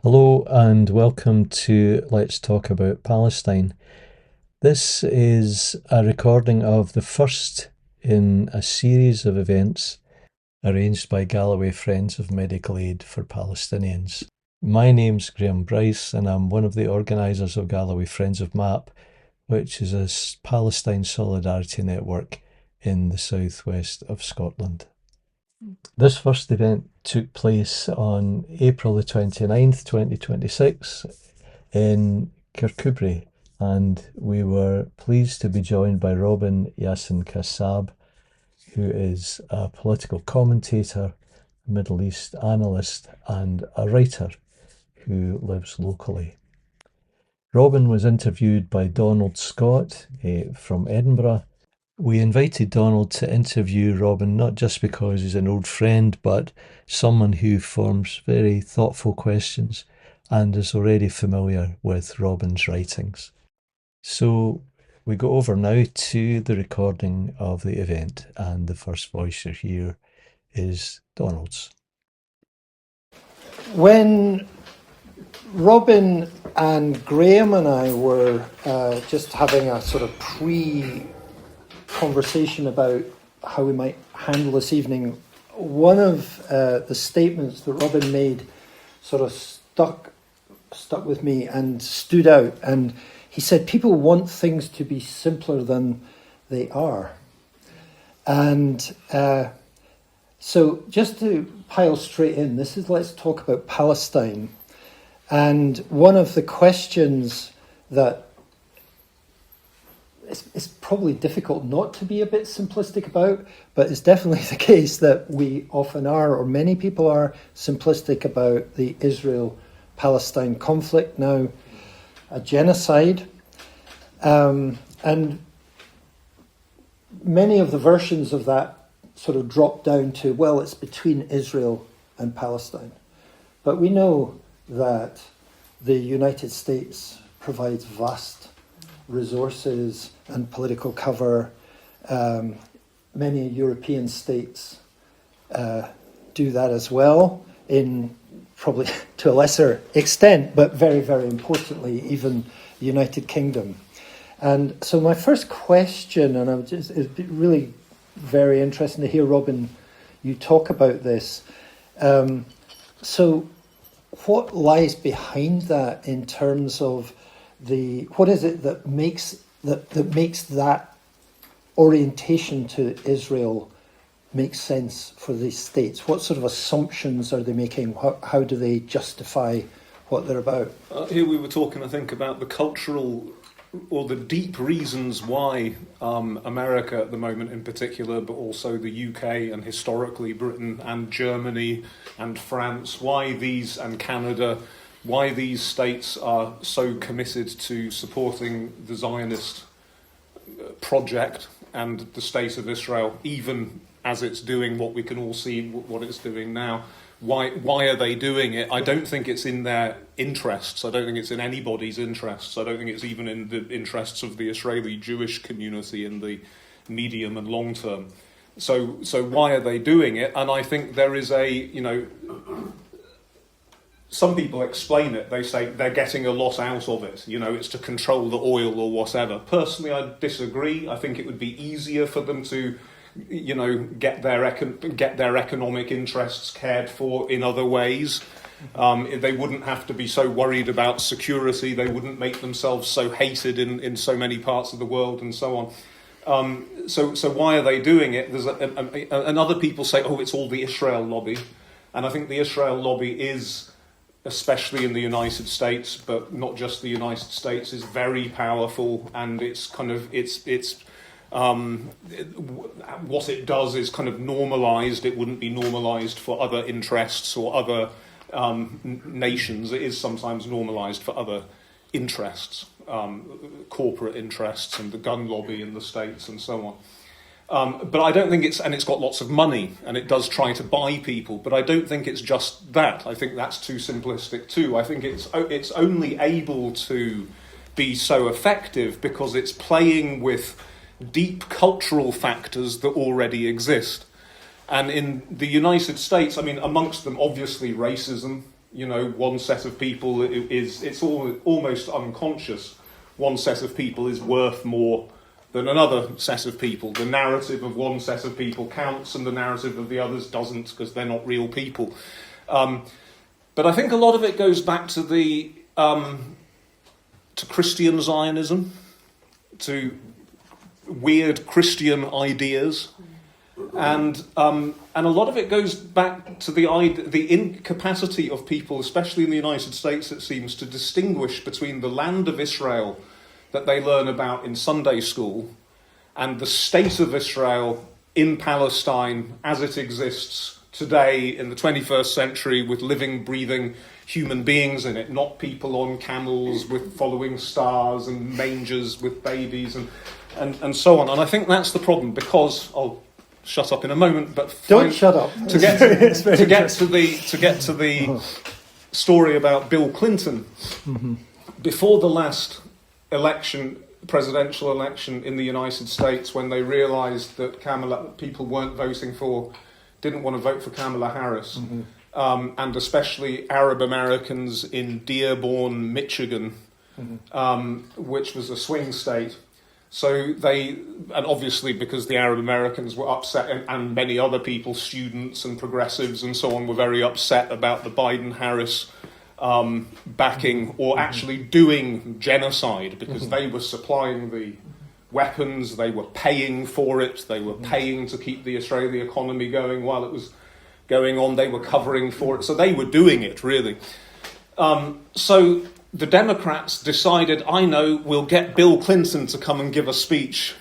Hello and welcome to Let's Talk About Palestine. This is a recording of the first in a series of events arranged by Galloway Friends of Medical Aid for Palestinians. My name's Graham Bryce and I'm one of the organisers of Galloway Friends of MAP, which is a Palestine solidarity network in the southwest of Scotland. This first event took place on April the 29th, 2026 in Kirkcudbright, and we were pleased to be joined by Robin Yassin-Kassab, who is a political commentator, Middle East analyst and a writer who lives locally. Robin was interviewed by Donald Scott from Edinburgh. We invited Donald to interview Robin not just because he's an old friend, but someone who forms very thoughtful questions and is already familiar with Robin's writings. So we go over now to the recording of the event, and the first voice you hear is Donald's. When Robin and Graham and I were just having a sort of conversation about how we might handle this evening, one of the statements that Robin made sort of stuck with me and stood out, and he said people want things to be simpler than they are. And so just to pile straight in, let's talk about Palestine. And one of the questions that it's probably difficult not to be a bit simplistic about, but it's definitely the case that we often are, or many people are, simplistic about the Israel-Palestine conflict, now a genocide. And many of the versions of that sort of drop down to, well, it's between Israel and Palestine. But we know that the United States provides vast resources and political cover. Many European states do that as well, in probably to a lesser extent, but very, very importantly, even the United Kingdom. And so my first question, and it'd be really very interesting to hear, Robin, you talk about this. So what lies behind that in terms of what is it that makes that orientation to Israel make sense for these states? What sort of assumptions are they making? How do they justify what they're about? Here we were talking, I think, about the cultural or the deep reasons why America at the moment in particular, but also the UK and historically Britain and Germany and France, and Canada, why these states are so committed to supporting the Zionist project and the state of Israel, even as it's doing what we can all see what it's doing now. Why are they doing it? I don't think it's in their interests. I don't think it's in anybody's interests. I don't think it's even in the interests of the Israeli Jewish community in the medium and long term. So why are they doing it? And I think there is some people explain it. They say they're getting a lot out of it. It's to control the oil or whatever. Personally, I disagree. I think it would be easier for them to get their economic interests cared for in other ways. They wouldn't have to be so worried about security. They wouldn't make themselves so hated in so many parts of the world and so on. So why are they doing it? And other people say, oh, it's all the Israel lobby. And I think the Israel lobby is, especially in the United States, but not just the United States, is very powerful, and what it does is kind of normalised. It wouldn't be normalised for other interests or other nations. It is sometimes normalised for other interests, corporate interests, and the gun lobby in the States and so on. But I don't think it's got lots of money, and it does try to buy people, but I don't think it's just that. I think that's too simplistic too. I think it's only able to be so effective because it's playing with deep cultural factors that already exist. And in the United States, I mean, amongst them, obviously, racism. one set of people it's almost unconscious. One set of people is worth more than another set of people. The narrative of one set of people counts and the narrative of the others doesn't, because they're not real people. But I think a lot of it goes back to to Christian Zionism, to weird Christian ideas, and a lot of it goes back to the incapacity of people, especially in the United States, it seems, to distinguish between the land of Israel that they learn about in Sunday school and the state of Israel in Palestine as it exists today in the 21st century, with living, breathing human beings in it, not people on camels with following stars and mangers with babies and so on. And I think that's the problem, because I'll shut up in a moment, but don't shut up. To get to the story about Bill Clinton, before the last presidential election in the United States, when they realised that people didn't want to vote for Kamala Harris, and especially Arab Americans in Dearborn, Michigan, which was a swing state. So and obviously because the Arab Americans were upset, and many other people, students and progressives and so on, were very upset about the Biden-Harris backing, or actually doing genocide, because they were supplying the weapons, they were paying for it, they were paying to keep the Israeli economy going while it was going on, they were covering for it, so they were doing it, really. So the Democrats decided, we'll get Bill Clinton to come and give a speech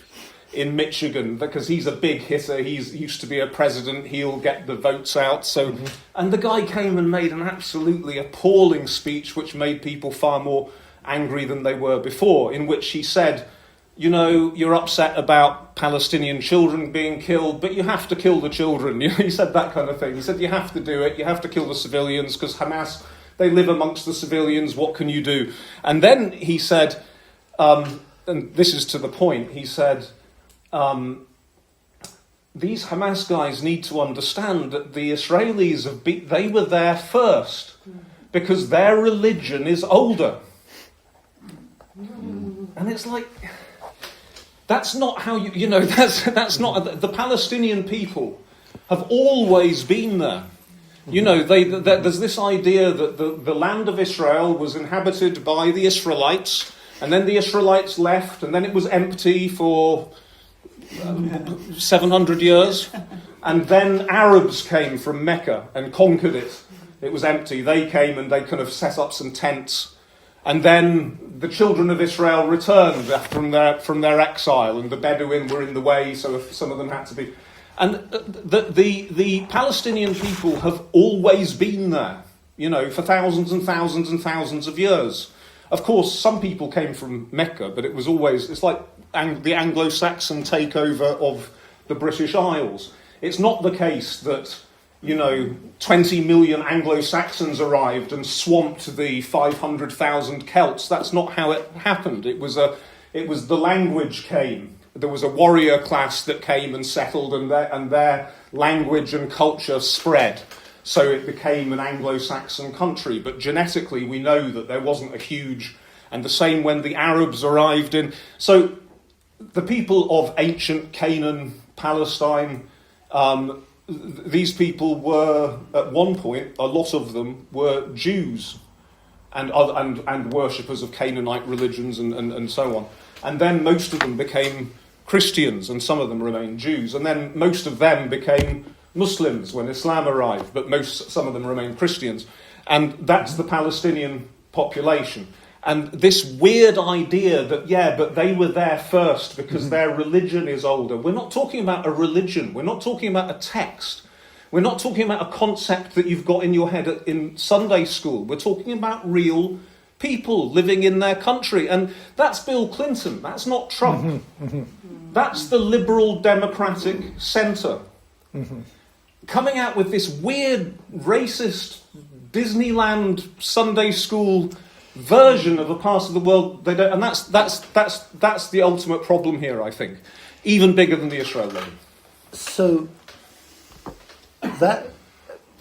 in Michigan, because he's a big hitter, he used to be a president, he'll get the votes out. So, and the guy came and made an absolutely appalling speech, which made people far more angry than they were before, in which he said, you're upset about Palestinian children being killed, but you have to kill the children. He said that kind of thing. He said, you have to do it, you have to kill the civilians, because Hamas, they live amongst the civilians, what can you do? And then he said, and this is to the point, he said, these Hamas guys need to understand that the Israelis they were there first because their religion is older. And it's like, that's not how that's not, the Palestinian people have always been there. There's this idea that the land of Israel was inhabited by the Israelites, and then the Israelites left, and then it was empty for 700 years, and then Arabs came from Mecca and conquered it. It was empty. They came and they kind of set up some tents, and then the children of Israel returned from their exile, and the Bedouin were in the way, so some of them had to be. And the Palestinian people have always been there, for thousands and thousands and thousands of years. Of course, some people came from Mecca, but it's like the Anglo-Saxon takeover of the British Isles. It's not the case that, 20 million Anglo-Saxons arrived and swamped the 500,000 Celts. That's not how it happened. It was the language came. There was a warrior class that came and settled, and their language and culture spread. So it became an Anglo-Saxon country. But genetically, we know that there wasn't a huge... And the same when the Arabs arrived in... So the people of ancient Canaan, Palestine, these people were, at one point, a lot of them were Jews and worshippers of Canaanite religions and so on. And then most of them became Christians, and some of them remained Jews. And then most of them became Muslims when Islam arrived, but some of them remained Christians. And that's the Palestinian population. And this weird idea that, but they were there first because their religion is older. We're not talking about a religion. We're not talking about a text. We're not talking about a concept that you've got in your head in Sunday school. We're talking about real people living in their country. And that's Bill Clinton. That's not Trump. That's the liberal democratic centre. Coming out with this weird, racist, Disneyland Sunday school version of a part of the world they don't, and that's the ultimate problem here, I think, even bigger than the Israel levy. So that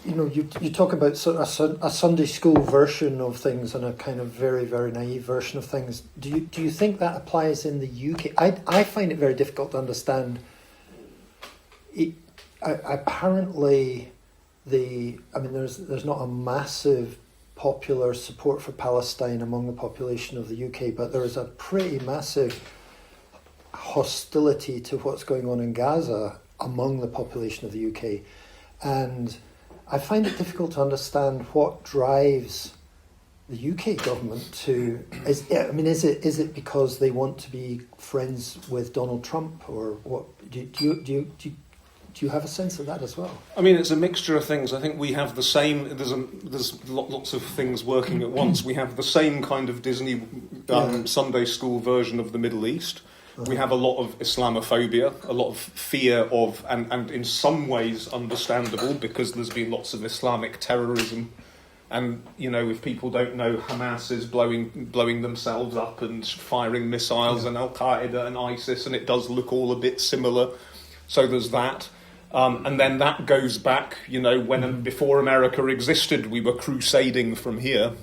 you talk about sort of a Sunday school version of things and a kind of very, very naive version of things. Do you think that applies in the UK? I find it very difficult to understand. Apparently, there's not a massive popular support for Palestine among the population of the UK, but there is a pretty massive hostility to what's going on in Gaza among the population of the UK, and I find it difficult to understand what drives the UK government to. Is it because they want to be friends with Donald Trump, or what? Do you have a sense of that as well? I mean, it's a mixture of things. I think we have the same. There's lots of things working at once. We have the same kind of Disney Sunday school version of the Middle East. We have a lot of Islamophobia, a lot of fear of, and in some ways understandable, because there's been lots of Islamic terrorism. And, if people don't know, Hamas is blowing themselves up and firing missiles, and Al-Qaeda and ISIS, and it does look all a bit similar. So there's that. And then that goes back, when before America existed, we were crusading from here,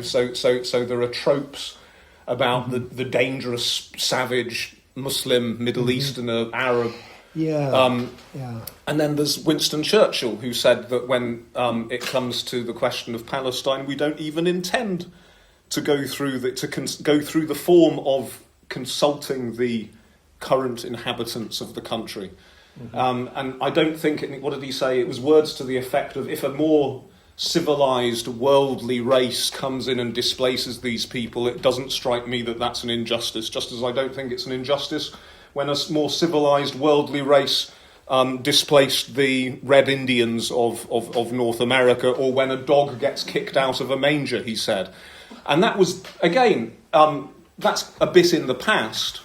so there are tropes about the dangerous, savage Muslim, Middle Easterner, Arab. And then there's Winston Churchill, who said that when it comes to the question of Palestine, we don't even intend to go through the form of consulting the current inhabitants of the country. And I don't think, what did he say? It was words to the effect of, if a more civilized, worldly race comes in and displaces these people, it doesn't strike me that that's an injustice, just as I don't think it's an injustice when a more civilized, worldly race displaced the Red Indians of North America, or when a dog gets kicked out of a manger, he said. And that was, again, that's a bit in the past,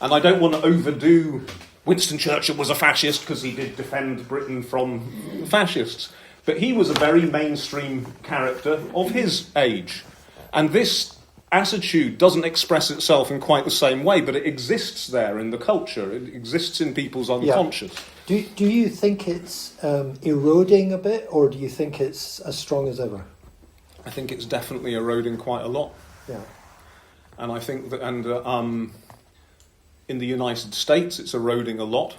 and I don't want to overdo. Winston Churchill was a fascist because he did defend Britain from fascists. But he was a very mainstream character of his age. And this attitude doesn't express itself in quite the same way, but it exists there in the culture. It exists in people's unconscious. Do you think it's eroding a bit, or do you think it's as strong as ever? I think it's definitely eroding quite a lot. Yeah. And I think that, in the United States, it's eroding a lot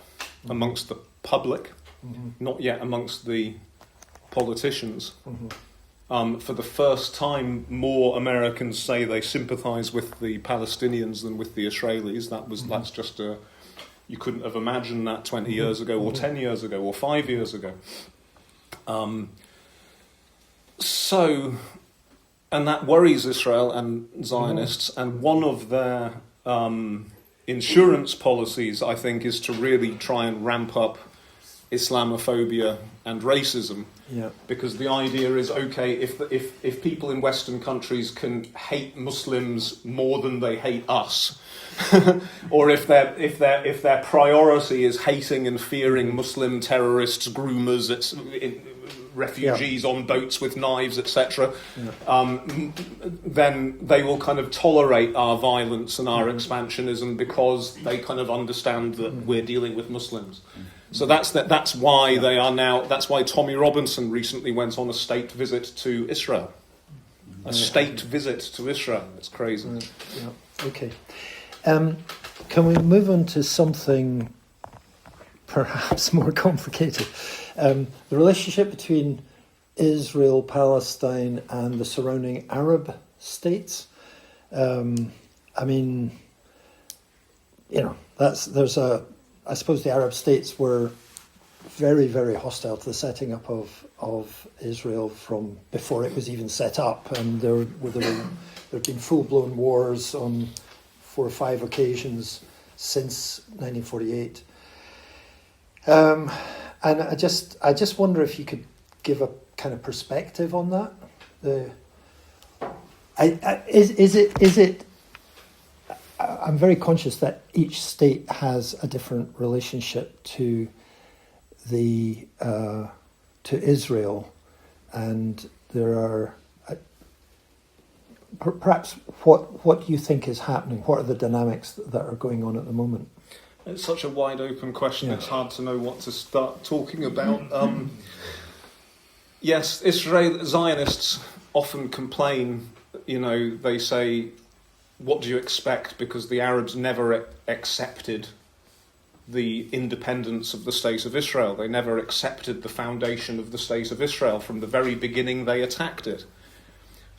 amongst the public, not yet amongst the politicians. For the first time, more Americans say they sympathise with the Palestinians than with the Israelis. That's just you couldn't have imagined that 20 years ago, or 10 years ago, or 5 years ago. And that worries Israel and Zionists, and one of their insurance policies, I think, is to really try and ramp up Islamophobia and racism. Because the idea is, okay, if people in Western countries can hate Muslims more than they hate us, or if their priority is hating and fearing Muslim terrorists, groomers, refugees on boats with knives, etc., then they will kind of tolerate our violence and our expansionism because they kind of understand that we're dealing with Muslims. So that's why they are now. That's why Tommy Robinson recently went on a state visit to Israel. A state visit to Israel. It's crazy. Okay. Can we move on to something perhaps more complicated? The relationship between Israel, Palestine, and the surrounding Arab states. I suppose the Arab states were very, very hostile to the setting up of Israel from before it was even set up, and there have been full-blown wars on 4 or 5 occasions since 1948. And I just wonder if you could give a kind of perspective on that. Is it? I'm very conscious that each state has a different relationship to Israel, and there are perhaps what do you think is happening? What are the dynamics that are going on at the moment? It's such a wide open question. It's hard to know what to start talking about. Yes, Zionists often complain, they say, what do you expect? Because the Arabs never accepted the independence of the State of Israel. They never accepted the foundation of the State of Israel. From the very beginning, they attacked it.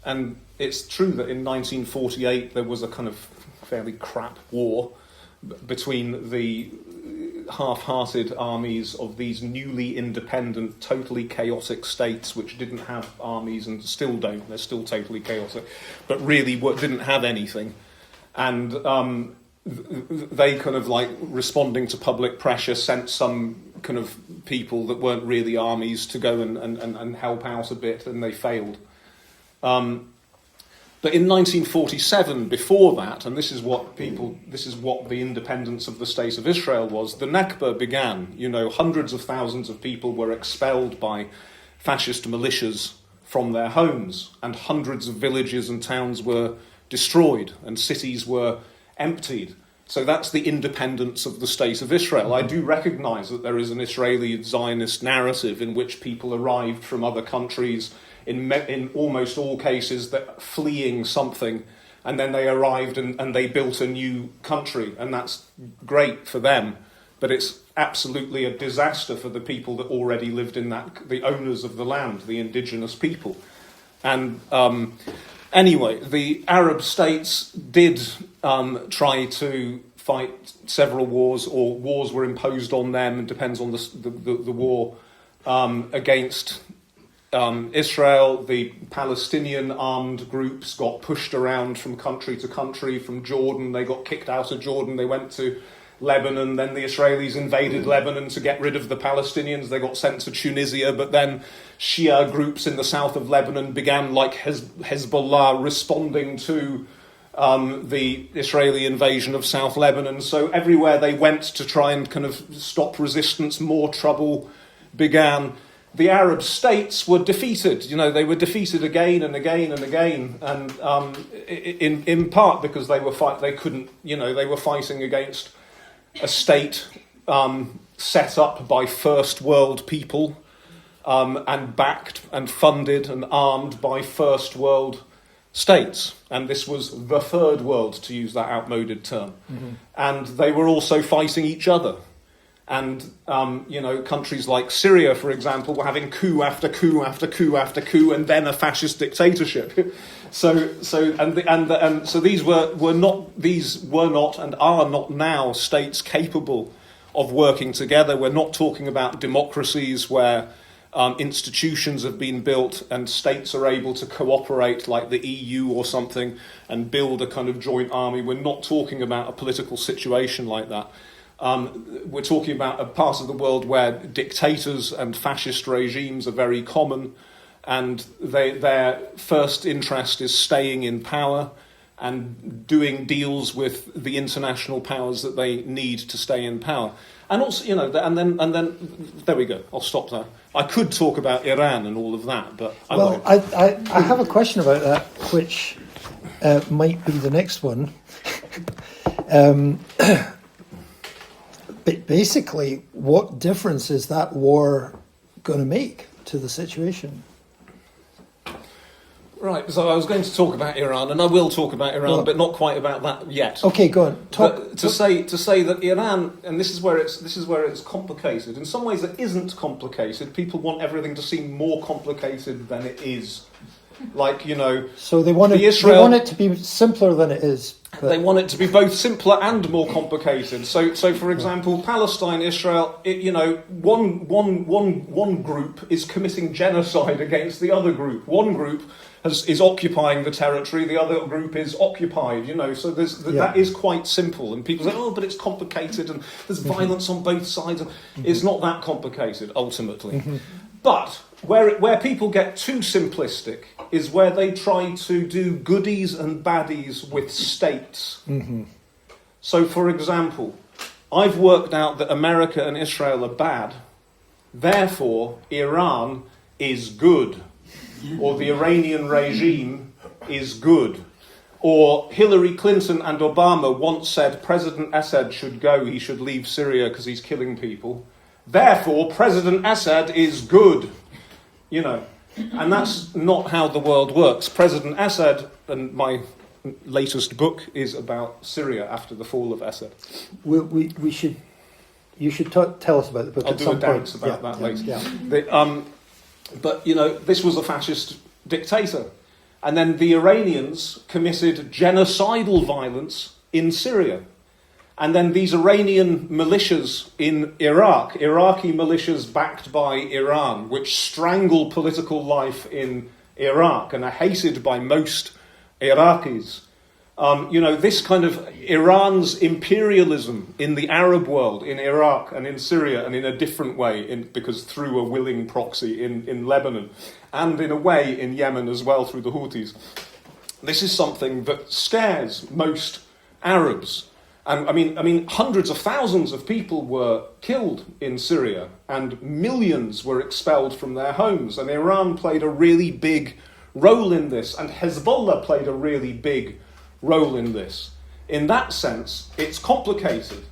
And it's true that in 1948 there was a kind of fairly crap war between the half-hearted armies of these newly independent, totally chaotic states which didn't have armies and still don't. They're still totally chaotic, but really didn't have anything. And they kind of, like, responding to public pressure, sent some kind of people that weren't really armies to go and help out a bit, and they failed. But in 1947, before that, and this is what the independence of the State of Israel was, the Nakba began. Hundreds of thousands of people were expelled by fascist militias from their homes, and hundreds of villages and towns were destroyed, and cities were emptied. So that's the independence of the State of Israel. I do recognise that there is an Israeli Zionist narrative in which people arrived from other countries, in almost all cases, that fleeing something, and then they arrived and they built a new country, and that's great for them, but it's absolutely a disaster for the people that already lived in that, the owners of the land, the indigenous people. And anyway, the Arab states did try to fight several wars, or wars were imposed on them, and depends on the war against Israel. The Palestinian armed groups got pushed around from country to country. From Jordan, they got kicked out of Jordan, they went to Lebanon, then the Israelis invaded Lebanon to get rid of the Palestinians, they got sent to Tunisia, but then Shia groups in the south of Lebanon began, like Hezbollah, responding to the Israeli invasion of South Lebanon. So everywhere they went to try and kind of stop resistance, more trouble began. The Arab states were defeated. They were defeated again and again and again, and in part because they were they were fighting against a state set up by first world people, and backed and funded and armed by first world states. And this was the third world, to use that outmoded term. Mm-hmm. And they were also fighting each other. And, countries like Syria, for example, were having coup after coup after coup after coup, and then a fascist dictatorship. So these were not and are not now states capable of working together. We're not talking about democracies where institutions have been built and states are able to cooperate, like the EU or something, and build a kind of joint army. We're not talking about a political situation like that. We're talking about a part of the world where dictators and fascist regimes are very common, and their first interest is staying in power and doing deals with the international powers that they need to stay in power. And also, and then there we go. I'll stop there. I could talk about Iran and all of that, but I won't. I have a question about that, which might be the next one. But basically, what difference is that war going to make to the situation? Right, so I was going to talk about Iran, and I will talk about Iran, but not quite about that yet. Okay, go on. To say that Iran, and this is where it's complicated. In some ways, it isn't complicated. People want everything to seem more complicated than it is. So they want it to be simpler than it is. They want it to be both simpler and more complicated. So for example, Palestine, Israel, one group is committing genocide against the other group. One group is occupying the territory, the other group is occupied. So that is quite simple. And people say, "Oh, but it's complicated, and there's violence on both sides." It's not that complicated ultimately, but where people get too simplistic is where they try to do goodies and baddies with states. Mm-hmm. So, for example, I've worked out that America and Israel are bad, therefore Iran is good, or the Iranian regime is good. Or Hillary Clinton and Obama once said President Assad should go, he should leave Syria because he's killing people. Therefore, President Assad is good. you know. And that's not how the world works. President Assad, and my latest book is about Syria after the fall of Assad. You should tell us about the book. I'll at do some a dance point. about that later. Yeah. But, you know, this was a fascist dictator. And then the Iranians committed genocidal violence in Syria. And then these Iranian militias in Iraq, Iraqi militias backed by Iran, which strangle political life in Iraq and are hated by most Iraqis. You know, this kind of Iran's imperialism in the Arab world, in Iraq and in Syria, and in a different way, because through a willing proxy in Lebanon, and in a way in Yemen as well through the Houthis. This is something that scares most Arabs. And I mean, hundreds of thousands of people were killed in Syria, and millions were expelled from their homes. And Iran played a really big role in this, and Hezbollah played a really big role in this. In that sense, it's complicated.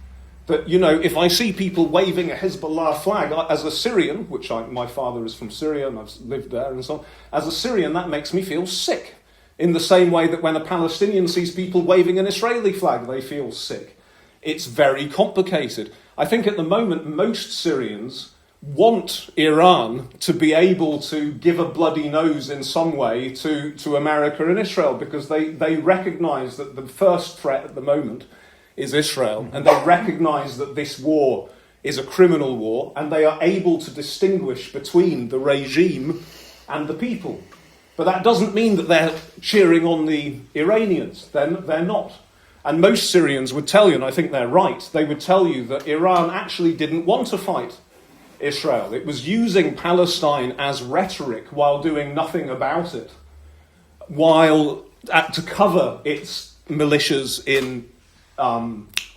That, you know, if I see people waving a Hezbollah flag, as a Syrian, which my father is from Syria and I've lived there and so on, as a Syrian, that makes me feel sick. In the same way that when a Palestinian sees people waving an Israeli flag, they feel sick. It's very complicated. I think at the moment, most Syrians want Iran to be able to give a bloody nose in some way to America and Israel, because they recognise that the first threat at the moment is Israel, and they recognise that this war is a criminal war, and they are able to distinguish between the regime and the people. But that doesn't mean that they're cheering on the Iranians. They're not. And most Syrians would tell you, and I think they're right, they would tell you that Iran actually didn't want to fight Israel. It was using Palestine as rhetoric while doing nothing about it, to cover its militias in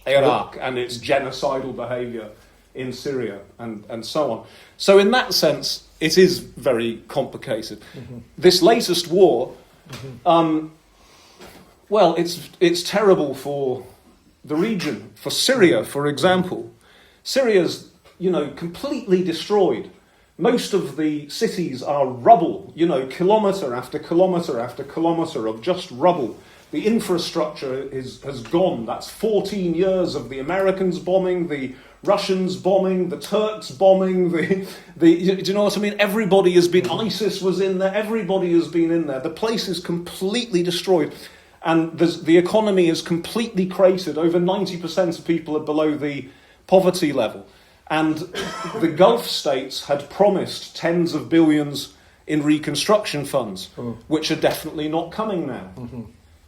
Iraq and its genocidal behaviour in Syria and so on. So in that sense, it is very complicated. Mm-hmm. This latest war, well, it's terrible for the region. For Syria, for example, Syria's, you know, completely destroyed. Most of the cities are rubble, you know, kilometre after kilometre after kilometre of just rubble. The infrastructure has gone. That's 14 years of the Americans bombing, the Russians bombing, the Turks bombing, do you know what I mean? Everybody has been, ISIS was in there, everybody has been in there. The place is completely destroyed. And the economy is completely cratered. Over 90% of people are below the poverty level. And the Gulf states had promised tens of billions in reconstruction funds, which are definitely not coming now. Mm-hmm.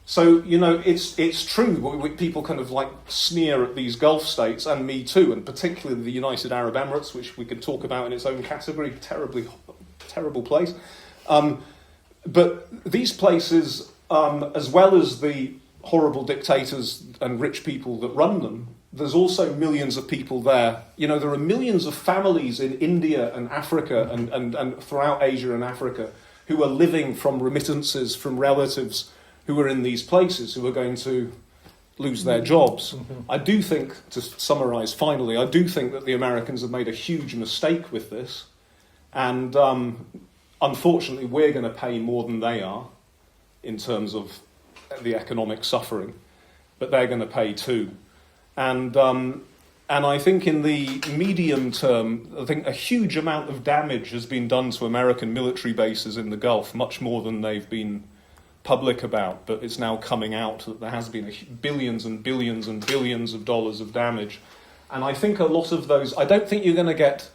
So, you know, it's true. People kind of like sneer at these Gulf states, and me too, and particularly the United Arab Emirates, which we could talk about in its own category. Terrible place. But these places, as well as the horrible dictators and rich people that run them, there's also millions of people there. You know, there are millions of families in India and Africa and throughout Asia and Africa who are living from remittances from relatives who are in these places, who are going to lose their jobs. Mm-hmm. I do think, to summarise finally, I do think that the Americans have made a huge mistake with this. And unfortunately, we're going to pay more than they are in terms of the economic suffering. But they're going to pay too. And I think in the medium term, I think a huge amount of damage has been done to American military bases in the Gulf, much more than they've been public about, but it's now coming out that there has been billions and billions and billions of dollars of damage. And I think a lot of those, I don't think you're going to get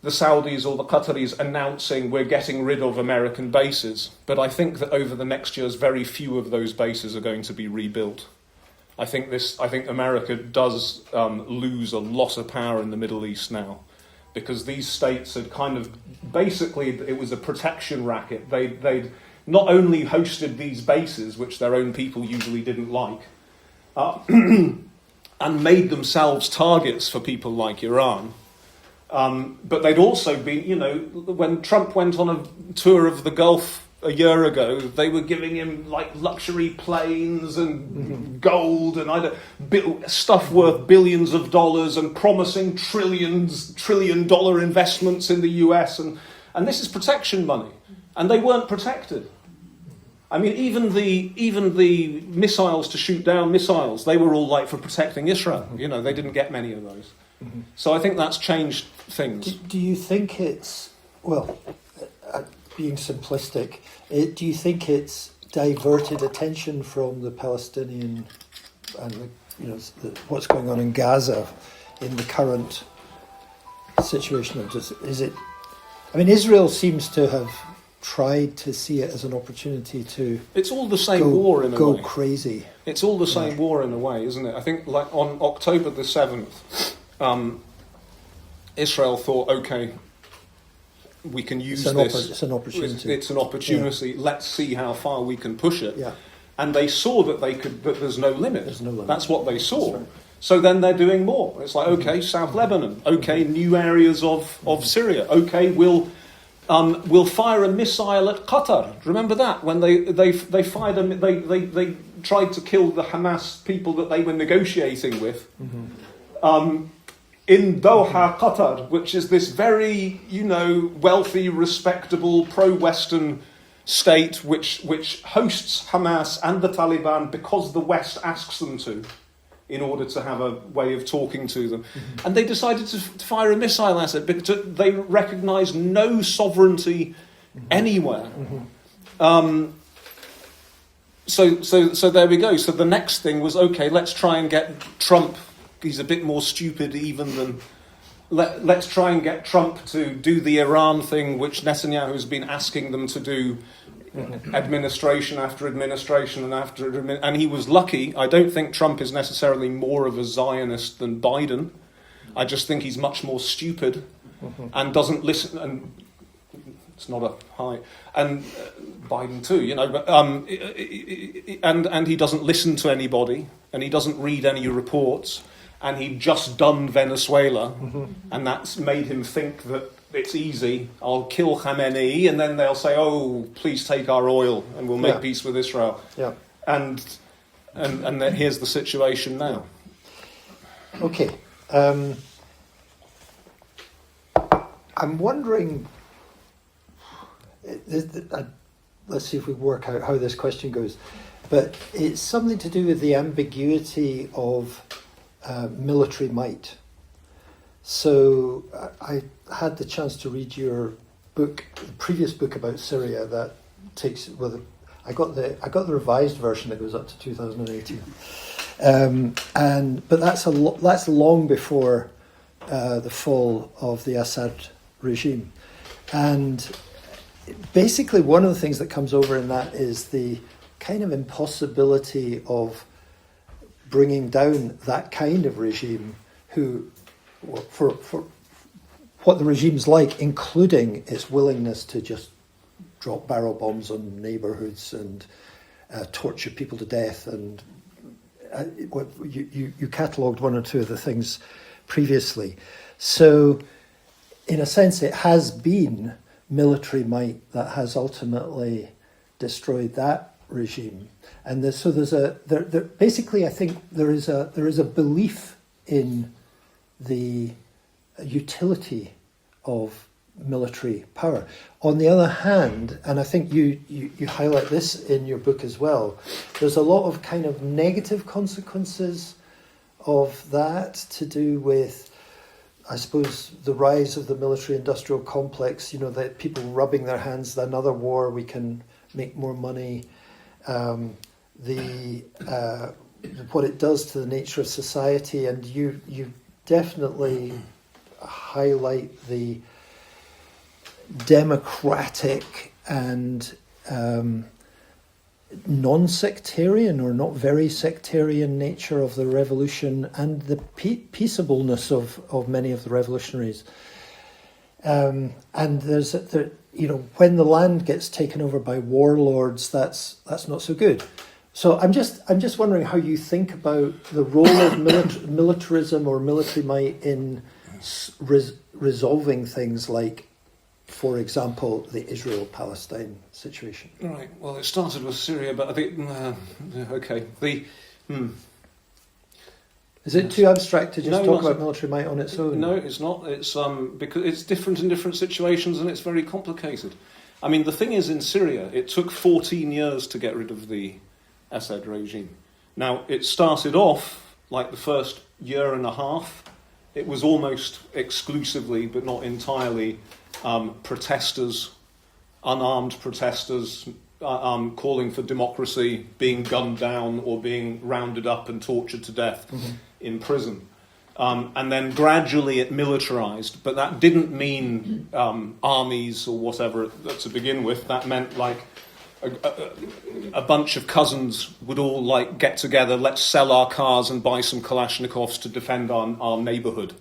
the Saudis or the Qataris announcing we're getting rid of American bases, but I think that over the next years, very few of those bases are going to be rebuilt. I think America does lose a lot of power in the Middle East now, because these states had kind of, basically it was a protection racket. They'd not only hosted these bases, which their own people usually didn't like, and made themselves targets for people like Iran, but they'd also been, you know, when Trump went on a tour of the Gulf a year ago, they were giving him like luxury planes and gold and stuff worth billions of dollars, and promising trillion-dollar investments in the US And this is protection money. And they weren't protected. I mean, even the missiles to shoot down missiles, they were all like for protecting Israel. You know, they didn't get many of those. So I think that's changed things. Do you think it's, well, being simplistic, do you think it's diverted attention from the Palestinian and what's going on in Gaza in the current situation? Of just, is it? I mean, Israel seems to have tried to see it as an opportunity to. It's all the same war in a way. Go crazy. It's all the same war in a way, isn't it? I think like on October the 7th, Israel thought, okay, we can use this. It's an opportunity. It's an opportunity. Yeah. Let's see how far we can push it. Yeah. And they saw that that there's no limit. There's no limit. That's what they saw. Right. So then they're doing more. It's like, okay, South Lebanon. Okay, new areas of Syria. Okay, we'll fire a missile at Qatar. Remember that when they fired they tried to kill the Hamas people that they were negotiating with. In Doha, Qatar, which is this very, wealthy, respectable, pro-Western state which hosts Hamas and the Taliban because the West asks them to, in order to have a way of talking to them. And they decided to fire a missile at it because they recognise no sovereignty anywhere. So there we go. So the next thing was, okay, let's try and get Trump. He's a bit more stupid even than... Let's try and get Trump to do the Iran thing, which Netanyahu's been asking them to do, administration after administration and he was lucky. I don't think Trump is necessarily more of a Zionist than Biden. I just think he's much more stupid and doesn't listen. And it's not a high. And Biden too, but and he doesn't listen to anybody, and he doesn't read any reports. And he'd just done Venezuela, and that's made him think that it's easy. I'll kill Khamenei, and then they'll say, "Oh, please take our oil, and we'll make peace with Israel." Yeah. And then here's the situation now. Okay. I'm wondering. Let's see if we work out how this question goes, but it's something to do with the ambiguity of. Military might. So I had the chance to read your book, the previous book about Syria that takes. Well, I got the revised version that goes up to 2018, but that's long before the fall of the Assad regime, and basically one of the things that comes over in that is the kind of impossibility of bringing down that kind of regime for what the regime's like, including its willingness to just drop barrel bombs on neighbourhoods and torture people to death. And you catalogued one or two of the things previously. So in a sense, it has been military might that has ultimately destroyed that regime. And basically I think there is a belief in the utility of military power. On the other hand, and I think you highlight this in your book as well, there's a lot of kind of negative consequences of that to do with, I suppose, the rise of the military-industrial complex, that people rubbing their hands, another war, we can make more money. What it does to the nature of society, and you definitely highlight the democratic and non-sectarian or not very sectarian nature of the revolution and the peaceableness of many of the revolutionaries. And when the land gets taken over by warlords, that's not so good. So I'm just wondering how you think about the role of militarism or military might in resolving things like, for example, the Israel-Palestine situation. Right. Well, it started with Syria, but I think okay. Is it too abstract to just No, talk not- about military might on its own? No, it's not. It's because it's different in different situations and it's very complicated. I mean, the thing is, in Syria, it took 14 years to get rid of the Assad regime. Now, it started off like the first year and a half. It was almost exclusively, but not entirely, protesters, unarmed protesters, calling for democracy, being gunned down or being rounded up and tortured to death in prison. And then gradually it militarized, but that didn't mean armies or whatever to begin with. That meant like a bunch of cousins would all like get together, let's sell our cars and buy some Kalashnikovs to defend our neighborhood,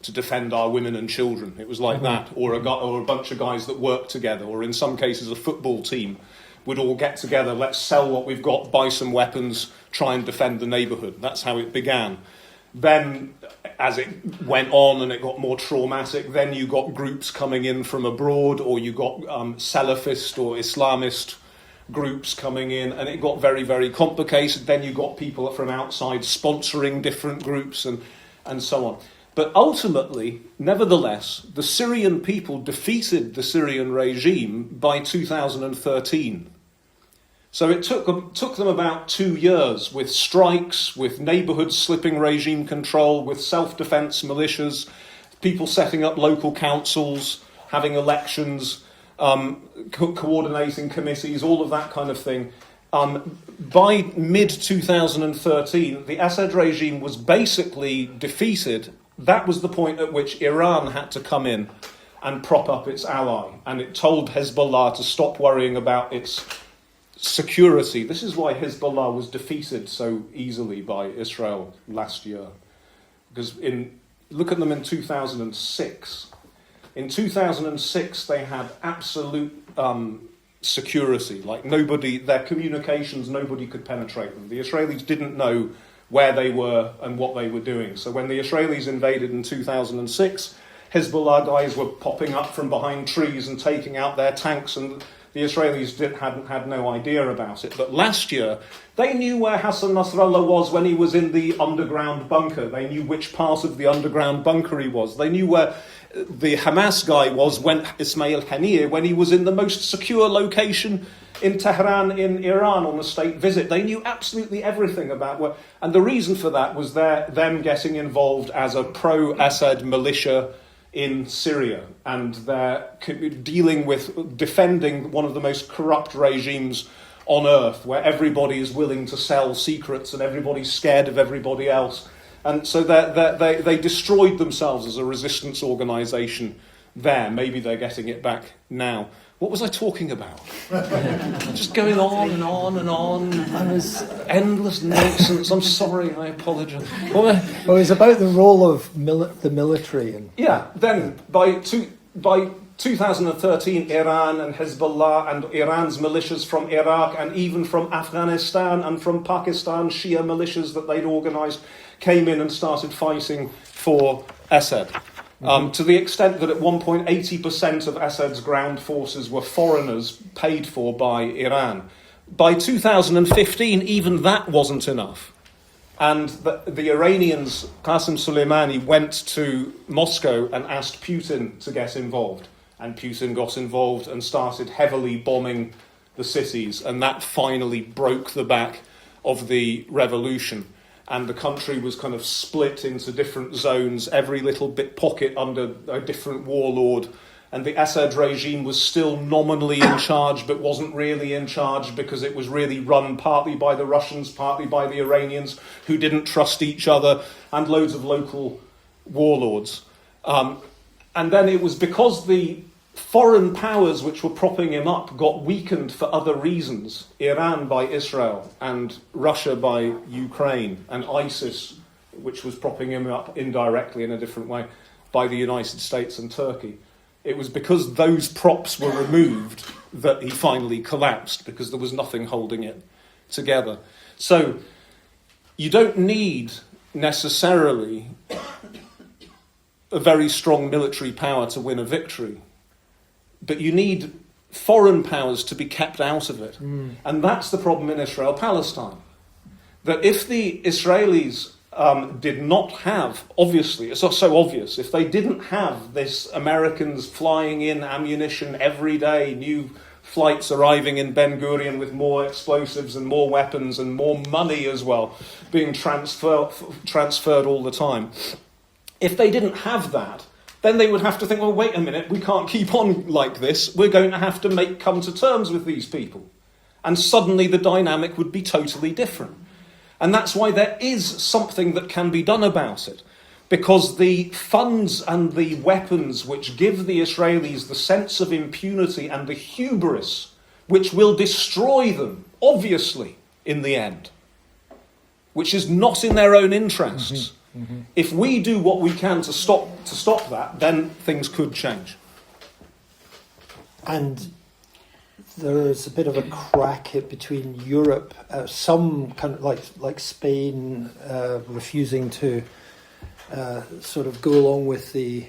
to defend our women and children. It was like that, or a bunch of guys that worked together, or in some cases a football team would all get together, let's sell what we've got, buy some weapons, try and defend the neighborhood. That's how it began. Then, as it went on and it got more traumatic, then you got groups coming in from abroad, or you got Salafist or Islamist groups coming in, and it got very, very complicated. Then you got people from outside sponsoring different groups and so on. But ultimately, nevertheless, the Syrian people defeated the Syrian regime by 2013. So it took them about 2 years with strikes, with neighbourhoods slipping regime control, with self-defence militias, people setting up local councils, having elections, coordinating committees, all of that kind of thing. By mid-2013, the Assad regime was basically defeated. That was the point at which Iran had to come in and prop up its ally. And it told Hezbollah to stop worrying about its security. This is why Hezbollah was defeated so easily by Israel last year. Because look at them in 2006. In 2006, they had absolute security. Like their communications, nobody could penetrate them. The Israelis didn't know where they were and what they were doing. So when the Israelis invaded in 2006, Hezbollah guys were popping up from behind trees and taking out their tanks, and the Israelis had no idea about it. But last year, they knew where Hassan Nasrallah was when he was in the underground bunker. They knew which part of the underground bunker he was. They knew where the Hamas guy was when Ismail Haniyeh, when he was in the most secure location in Tehran, in Iran, on a state visit. They knew absolutely everything about where. And the reason for that was them getting involved as a pro-Assad militia in Syria, and they're dealing with defending one of the most corrupt regimes on earth, where everybody is willing to sell secrets and everybody's scared of everybody else. And so they destroyed themselves as a resistance organisation there. Maybe they're getting it back now. What was I talking about? Just going on and on and on. I was endless nonsense. I'm sorry, I apologise. Well, it's about the role of the military. Then by 2013, Iran and Hezbollah and Iran's militias from Iraq and even from Afghanistan and from Pakistan, Shia militias that they'd organised, came in and started fighting for Assad. To the extent that at one point 80% of Assad's ground forces were foreigners paid for by Iran. By 2015, even that wasn't enough. And the Iranians, Qasem Soleimani, went to Moscow and asked Putin to get involved. And Putin got involved and started heavily bombing the cities. And that finally broke the back of the revolution. And the country was kind of split into different zones, every little bit pocket under a different warlord. And the Assad regime was still nominally in charge, but wasn't really in charge because it was really run partly by the Russians, partly by the Iranians, who didn't trust each other, and loads of local warlords. And then it was because the foreign powers which were propping him up got weakened for other reasons. Iran by Israel, and Russia by Ukraine, and ISIS, which was propping him up indirectly in a different way, by the United States and Turkey. It was because those props were removed that he finally collapsed, because there was nothing holding it together. So you don't need necessarily a very strong military power to win a victory. But you need foreign powers to be kept out of it. And that's the problem in Israel-Palestine. That if the Israelis did not have, obviously, it's so obvious, if they didn't have this Americans flying in ammunition every day, new flights arriving in Ben Gurion with more explosives and more weapons and more money as well, being transferred all the time. If they didn't have that, then they would have to think, well, wait a minute, we can't keep on like this. We're going to have to come to terms with these people. And suddenly the dynamic would be totally different. And that's why there is something that can be done about it. Because the funds and the weapons which give the Israelis the sense of impunity and the hubris which will destroy them, obviously, in the end, which is not in their own interests. If we do what we can to stop that, then things could change. And there is a bit of a crack between Europe, some kind of like Spain refusing to sort of go along with the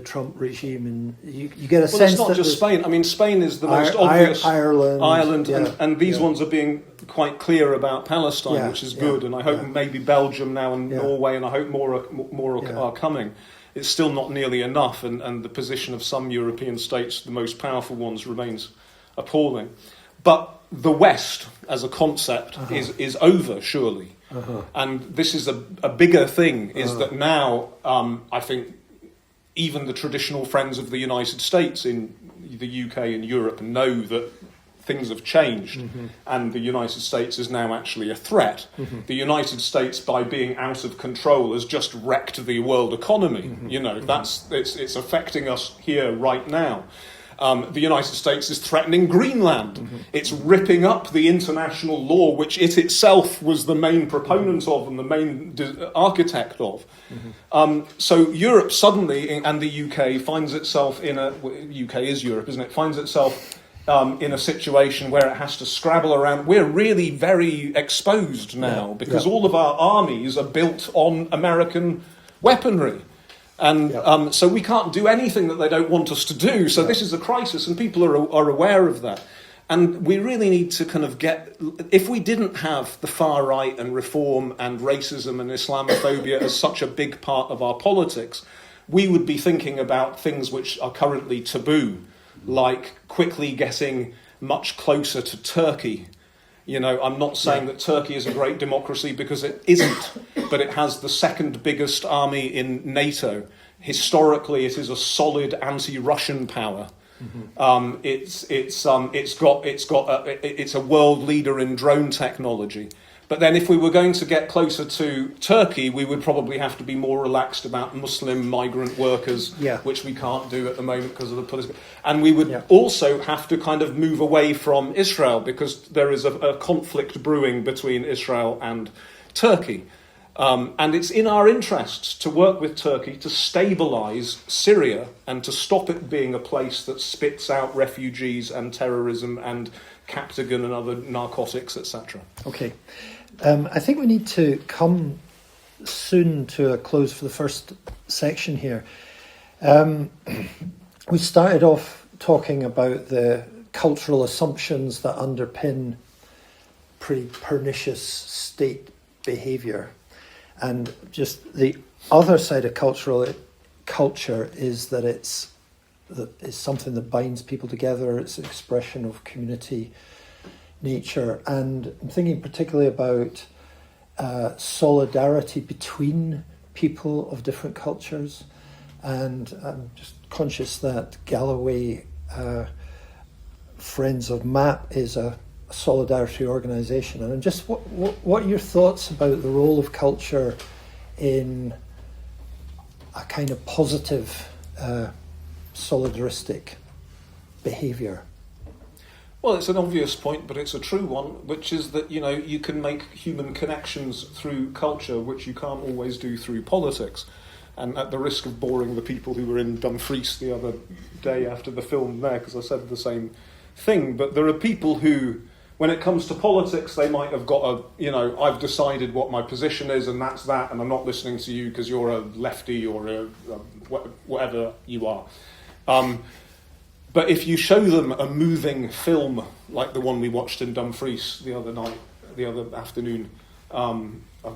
Trump regime, and you get a sense that... Well, it's not just Spain. I mean, Spain is the most obvious. Ireland, yeah, and these ones are being quite clear about Palestine, which is good. And I hope maybe Belgium now and Norway, and I hope more are coming. It's still not nearly enough, and the position of some European states, the most powerful ones, remains appalling. But the West, as a concept, is over, surely. And this is a bigger thing, is that now, I think, even the traditional friends of the United States in the UK and Europe know that things have changed, and the United States is now actually a threat. The United States, by being out of control, has just wrecked the world economy. You know, it's affecting us here right now. The United States is threatening Greenland. It's ripping up the international law, which it itself was the main proponent of and the main architect of. So Europe suddenly, and the UK, finds itself in a... UK is Europe, isn't it? Finds itself in a situation where it has to scrabble around. We're really very exposed now because all of our armies are built on American weaponry. And so we can't do anything that they don't want us to do. So this is a crisis, and people are aware of that. And we really need to kind of if we didn't have the far right and reform and racism and Islamophobia as such a big part of our politics, we would be thinking about things which are currently taboo, like quickly getting much closer to Turkey. You know, I'm not saying that Turkey is a great democracy, because it isn't, but it has the second biggest army in NATO. Historically, it is a solid anti-Russian power. It's a world leader in drone technology. But then if we were going to get closer to Turkey, we would probably have to be more relaxed about Muslim migrant workers, which we can't do at the moment because of the political... And we would also have to kind of move away from Israel, because there is a conflict brewing between Israel and Turkey. And it's in our interests to work with Turkey to stabilise Syria and to stop it being a place that spits out refugees and terrorism and Captagon and other narcotics, etc. Okay. I think we need to come soon to a close for the first section here. We started off talking about the cultural assumptions that underpin pretty pernicious state behaviour. And just the other side of culture is that it's something that binds people together. It's an expression of community nature. And I'm thinking particularly about solidarity between people of different cultures. And I'm just conscious that Galloway Friends of MAP is a solidarity organisation. And just what are your thoughts about the role of culture in a kind of positive solidaristic behaviour? Well, it's an obvious point, but it's a true one, which is that, you know, you can make human connections through culture, which you can't always do through politics. And at the risk of boring the people who were in Dumfries the other day after the film there, because I said the same thing, but there are people who, when it comes to politics, they might have got I've decided what my position is, and that's that, and I'm not listening to you because you're a lefty or whatever you are. But if you show them a moving film like the one we watched in Dumfries the other afternoon, a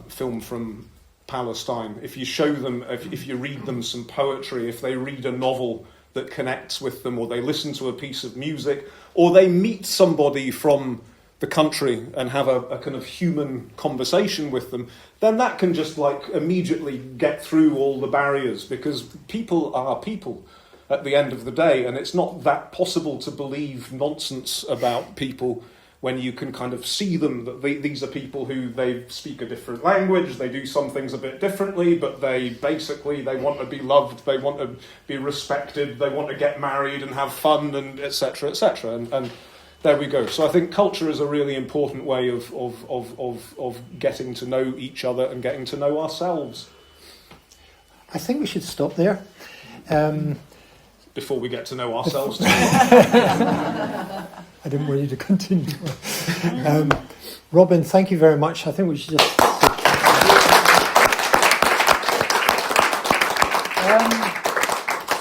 film from Palestine, if you show them, if you read them some poetry, if they read a novel that connects with them, or they listen to a piece of music, or they meet somebody from the country and have a kind of human conversation with them, then that can just like immediately get through all the barriers, because people are people at the end of the day, and it's not that possible to believe nonsense about people when you can kind of see them, that these are people who they speak a different language, they do some things a bit differently, but they want to be loved, they want to be respected, they want to get married and have fun, and etc., etc. And there we go. So I think culture is a really important way of getting to know each other and getting to know ourselves. I think we should stop there. Before we get to know ourselves too. I didn't want you to continue. Robin, thank you very much. I think we should just...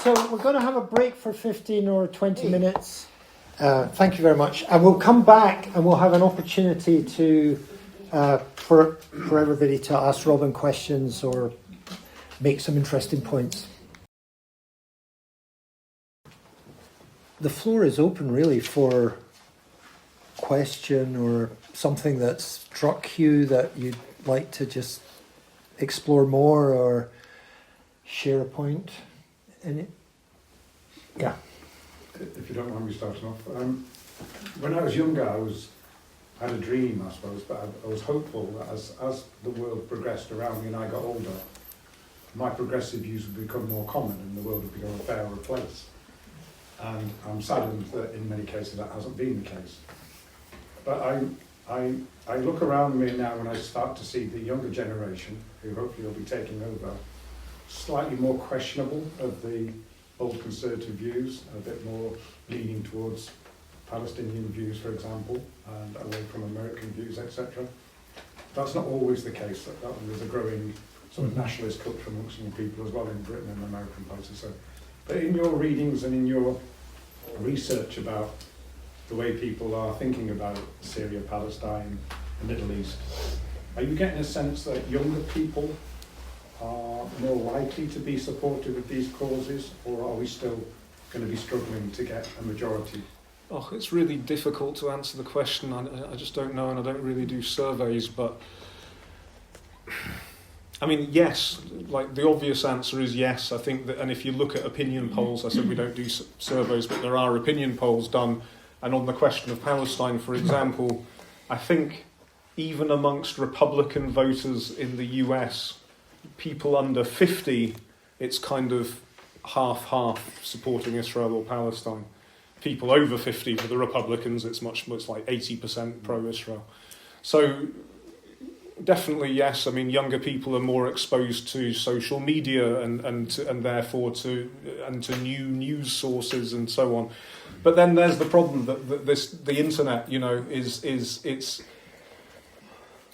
So we're going to have a break for 15 or 20 minutes. Thank you very much. And we'll come back and we'll have an opportunity to for everybody to ask Robin questions or make some interesting points. The floor is open really for question or something that struck you that you'd like to just explore more or share a point in it. Yeah. If you don't mind me starting off. When I was younger, I had a dream, I suppose, but I was hopeful that as the world progressed around me and I got older, my progressive views would become more common and the world would become a fairer place. And I'm saddened that in many cases that hasn't been the case. But I look around me now and I start to see the younger generation, who hopefully will be taking over, slightly more questionable of the old conservative views, a bit more leaning towards Palestinian views, for example, and away from American views, etc. That's not always the case. There's a growing sort of nationalist culture amongst young people as well in Britain and American places. So, but in your readings and in your research about the way people are thinking about Syria, Palestine, the Middle East, are you getting a sense that younger people are more likely to be supportive of these causes, or are we still going to be struggling to get a majority? Oh, it's really difficult to answer the question. I just don't know, and I don't really do surveys, but I mean, yes, like the obvious answer is yes. I think that, and if you look at opinion polls, I said we don't do surveys, but there are opinion polls done, and on the question of Palestine, for example, I think even amongst Republican voters in the US, people under 50, it's kind of half-half supporting Israel or Palestine. People over 50 for the Republicans, it's much like 80% pro-Israel. So definitely yes. I mean, younger people are more exposed to social media and therefore to new news sources and so on. But then there's the problem that the internet, it's.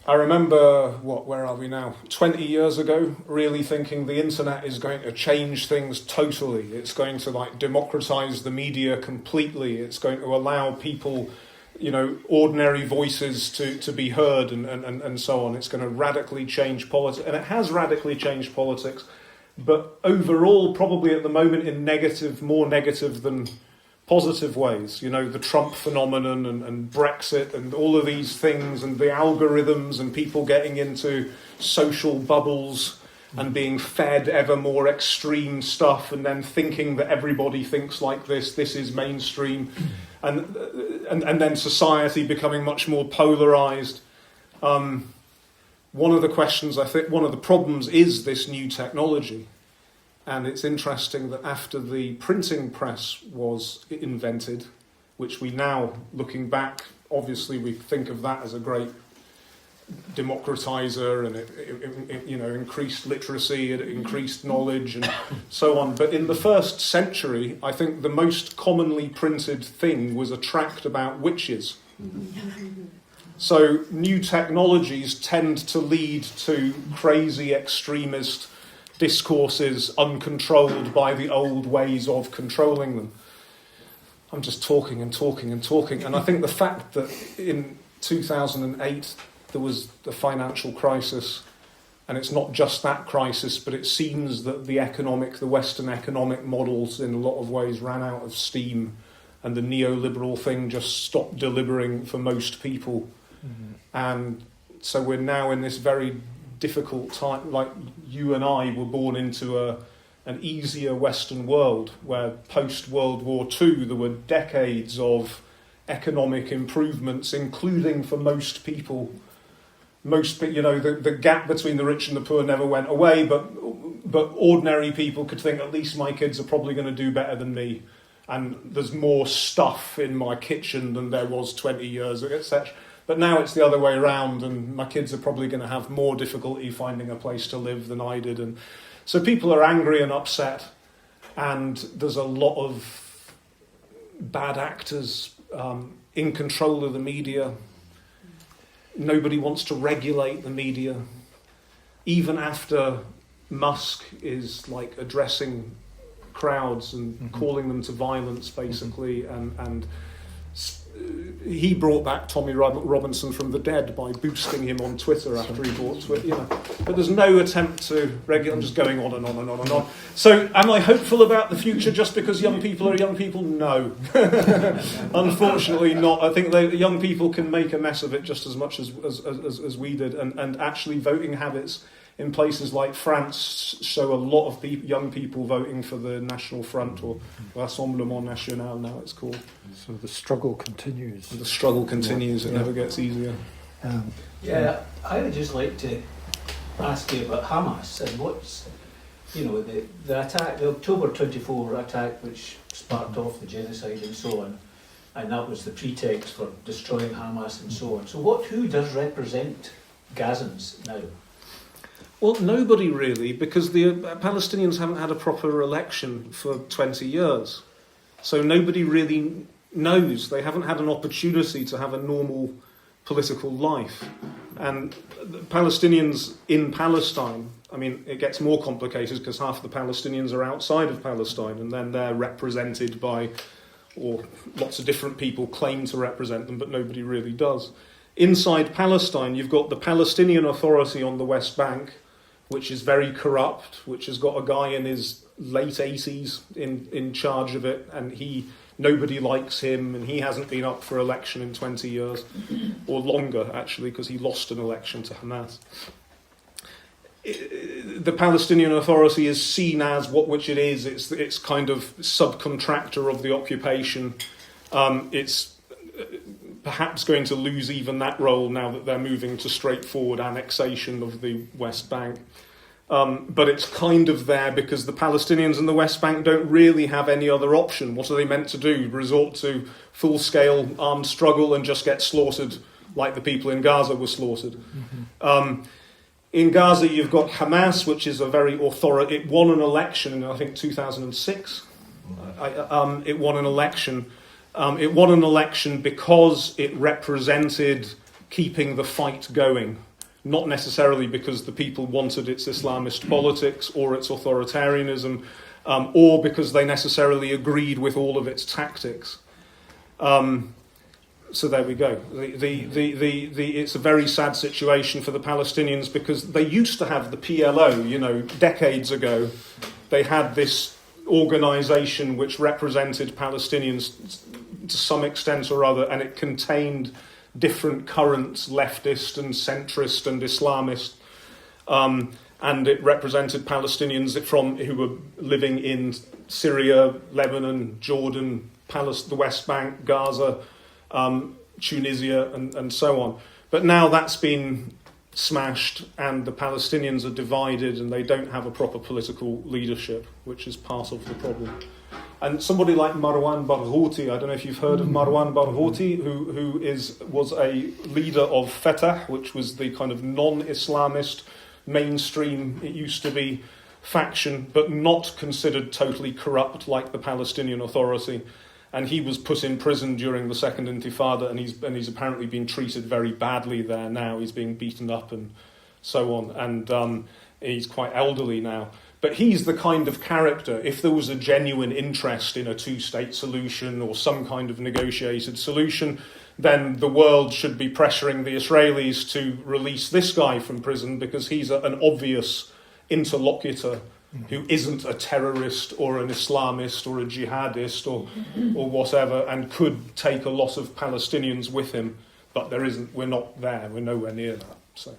I remember, where are we now? 20 years ago, really thinking the internet is going to change things totally. It's going to democratize the media completely. It's going to allow people, ordinary voices to be heard and so on. It's going to radically change politics. And it has radically changed politics. But overall, probably at the moment in more negative than positive ways, the Trump phenomenon and Brexit and all of these things and the algorithms and people getting into social bubbles and being fed ever more extreme stuff and then thinking that everybody thinks like this is mainstream, and then society becoming much more polarised. One of the questions, I think, one of the problems is this new technology. And it's interesting that after the printing press was invented, which we now, looking back, obviously we think of that as a great democratizer, and it increased literacy, it increased knowledge and so on. But in the first century, I think the most commonly printed thing was a tract about witches. So new technologies tend to lead to crazy extremist discourses uncontrolled by the old ways of controlling them. I'm just talking and talking and talking. And I think the fact that in 2008 there was the financial crisis And it's not just that crisis, but it seems that the Western economic models in a lot of ways ran out of steam, and the neoliberal thing just stopped delivering for most people. Mm-hmm. And so we're now in this very difficult time. Like, you and I were born into an easier Western world, where post-World War II there were decades of economic improvements, including for most people. The gap between the rich and the poor never went away, but ordinary people could think, at least my kids are probably going to do better than me, and there's more stuff in my kitchen than there was 20 years ago, etc. But now it's the other way around, and my kids are probably going to have more difficulty finding a place to live than I did. And so people are angry and upset, and there's a lot of bad actors in control of the media. Nobody wants to regulate the media. Even after Musk is like addressing crowds and calling them to violence, basically, and he brought back Tommy Robinson from the dead by boosting him on Twitter after he bought Twitter. But there's no attempt to regulate. I'm just going on and on and on and on. So, am I hopeful about the future just because young people are young people? No, unfortunately not. I think young people can make a mess of it just as much as we did, and actually voting habits in places like France show a lot of young people voting for the National Front, or Rassemblement National now it's called. So the struggle continues. The struggle continues, it never gets easier. I would just like to ask you about Hamas and what's, the attack, the October 24 attack, which sparked off the genocide and so on, and that was the pretext for destroying Hamas and so on. So who does represent Gazans now? Well, nobody really, because the Palestinians haven't had a proper election for 20 years. So nobody really knows. They haven't had an opportunity to have a normal political life. And the Palestinians in Palestine, I mean, it gets more complicated because half the Palestinians are outside of Palestine, and then they're represented by, or lots of different people claim to represent them, but nobody really does. Inside Palestine, you've got the Palestinian Authority on the West Bank, which is very corrupt, which has got a guy in his late 80s in charge of it, and nobody likes him, and he hasn't been up for election in 20 years, or longer, actually, because he lost an election to Hamas. The Palestinian Authority is seen as which it is. It's kind of subcontractor of the occupation. It's perhaps going to lose even that role now that they're moving to straightforward annexation of the West Bank. But it's kind of there because the Palestinians in the West Bank don't really have any other option. What are they meant to do? Resort to full-scale armed struggle and just get slaughtered like the people in Gaza were slaughtered? In Gaza, you've got Hamas, which is a very it won an election in, I think, 2006. It won an election. It won an election because it represented keeping the fight going, not necessarily because the people wanted its Islamist politics or its authoritarianism, or because they necessarily agreed with all of its tactics. So there we go. It's a very sad situation for the Palestinians because they used to have the PLO, decades ago. They had this organisation which represented Palestinians to some extent or other, and it contained different currents, leftist and centrist and Islamist, and it represented Palestinians who were living in Syria, Lebanon, Jordan, the West Bank, Gaza, Tunisia, and so on. But now that's been smashed, and the Palestinians are divided, and they don't have a proper political leadership, which is part of the problem. And somebody like Marwan Barghouti, I don't know if you've heard of Marwan Barghouti, who was a leader of Fatah, which was the kind of non-Islamist mainstream, it used to be, faction, but not considered totally corrupt like the Palestinian Authority. And he was put in prison during the Second Intifada, and he's apparently been treated very badly there now. He's being beaten up and so on, and he's quite elderly now. But he's the kind of character, if there was a genuine interest in a two-state solution or some kind of negotiated solution, then the world should be pressuring the Israelis to release this guy from prison because he's an obvious interlocutor who isn't a terrorist or an Islamist or a jihadist or whatever, and could take a lot of Palestinians with him. But there isn't. We're not there. We're nowhere near that. So.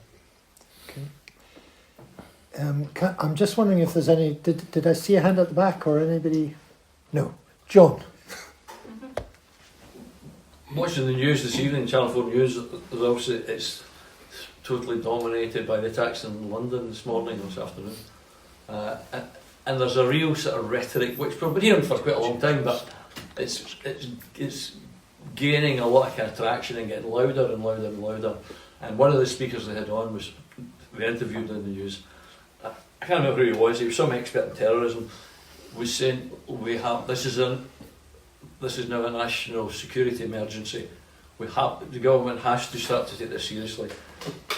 Okay. I'm just wondering if there's any. Did I see a hand at the back or anybody? No. John. Watching the news this evening, Channel 4 News, obviously it's totally dominated by the attacks in London this morning or this afternoon. And there's a real sort of rhetoric, which we've been hearing for quite a long time, but it's gaining a lot of kind of traction and getting louder and louder and louder. And one of the speakers they had on was, we interviewed in the news, I can't remember who he was some expert in terrorism, was saying, this is now a national security emergency. The government has to start to take this seriously.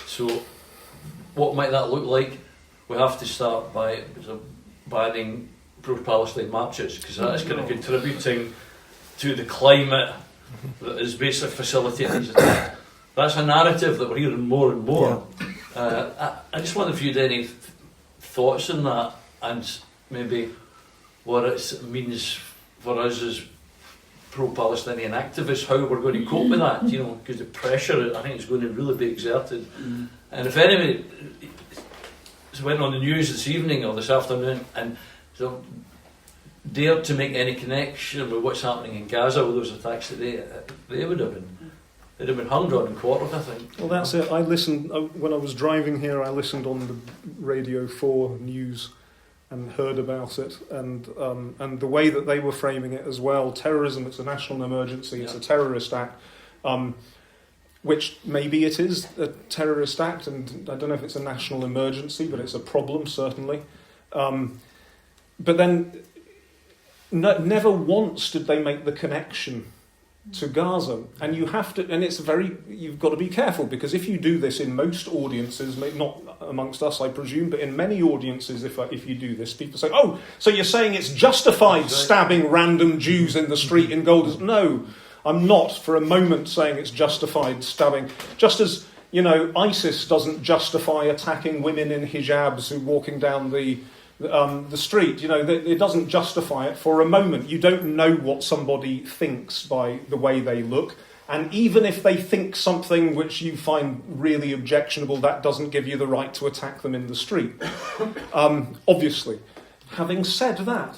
So what might that look like? We have to start by banning pro-Palestine marches, because that is kind of contributing to the climate that is basically facilitating these attacks. That's a narrative that we're hearing more and more. Yeah. I just wonder if you had any thoughts on that, and maybe what it means for us as pro-Palestinian activists, how we're going to cope with that, because the pressure, I think, is going to really be exerted. And if anybody went on the news this evening or this afternoon and dared to make any connection with what's happening in Gaza with those attacks today, they'd have been hung on and quartered, I think. Well, that's it. I listened, when I was driving here, I listened on the Radio 4 news and heard about it, and the way that they were framing it as well. Terrorism, it's a national emergency, it's a terrorist act, which maybe it is a terrorist act, and I don't know if it's a national emergency, but it's a problem, certainly. But then, never once did they make the connection to Gaza, and you've got to be careful, because if you do this in most audiences, not amongst us I presume, but in many audiences, if you do this, people say, oh, so you're saying it's justified stabbing random Jews in the street in Golders? No, I'm not for a moment saying it's justified stabbing, just as ISIS doesn't justify attacking women in hijabs who are walking down the street. It doesn't justify it for a moment. You don't know what somebody thinks by the way they look, and even if they think something which you find really objectionable, that doesn't give you the right to attack them in the street. Obviously. Having said that,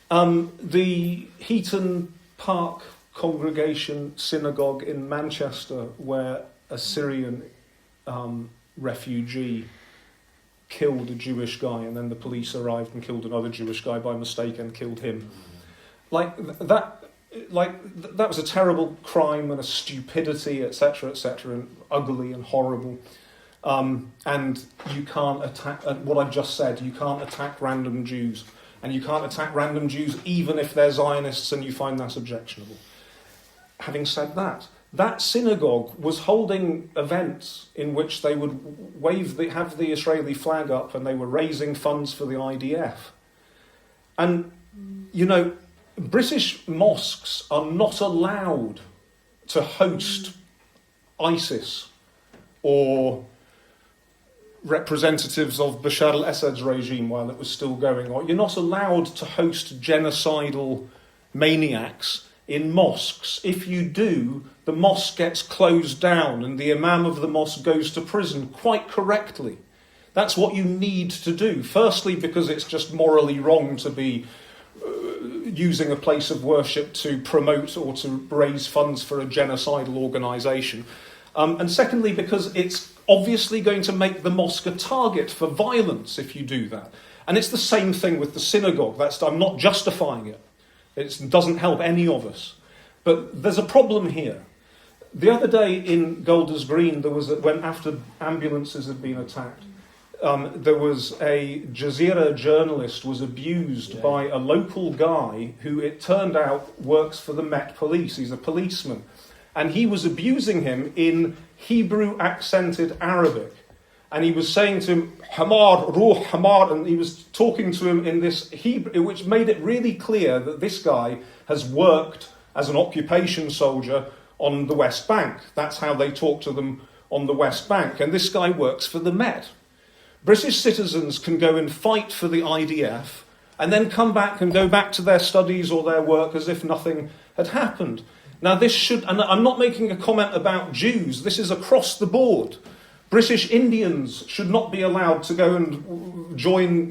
the Heaton Park Congregation Synagogue in Manchester, where a Syrian refugee killed a Jewish guy, and then the police arrived and killed another Jewish guy by mistake and killed him. That was a terrible crime and a stupidity, etc., and ugly and horrible. And you can't attack, what I've just said, you can't attack random Jews. And you can't attack random Jews even if they're Zionists and you find that objectionable. Having said that, that synagogue was holding events in which they would have the Israeli flag up, and they were raising funds for the IDF. And, British mosques are not allowed to host ISIS or representatives of Bashar al-Assad's regime while it was still going on. You're not allowed to host genocidal maniacs in mosques. If you do, the mosque gets closed down and the imam of the mosque goes to prison, quite correctly. That's what you need to do. Firstly, because it's just morally wrong to be using a place of worship to promote or to raise funds for a genocidal organisation. And secondly, because it's obviously going to make the mosque a target for violence if you do that. And it's the same thing with the synagogue. I'm not justifying it. It doesn't help any of us. But there's a problem here. The other day in Golders Green, when after ambulances had been attacked, there was a Jazeera journalist was abused by a local guy who, it turned out, works for the Met Police. He's a policeman. And he was abusing him in Hebrew accented Arabic. and he was saying to him, Hamar, Ruh, Hamar, and he was talking to him in this Hebrew, which made it really clear that this guy has worked as an occupation soldier on the West Bank. That's how they talk to them on the West Bank. And this guy works for the Met. British citizens can go and fight for the IDF and then come back and go back to their studies or their work as if nothing had happened. Now this should, and I'm not making a comment about Jews, this is across the board. British Indians should not be allowed to go and join,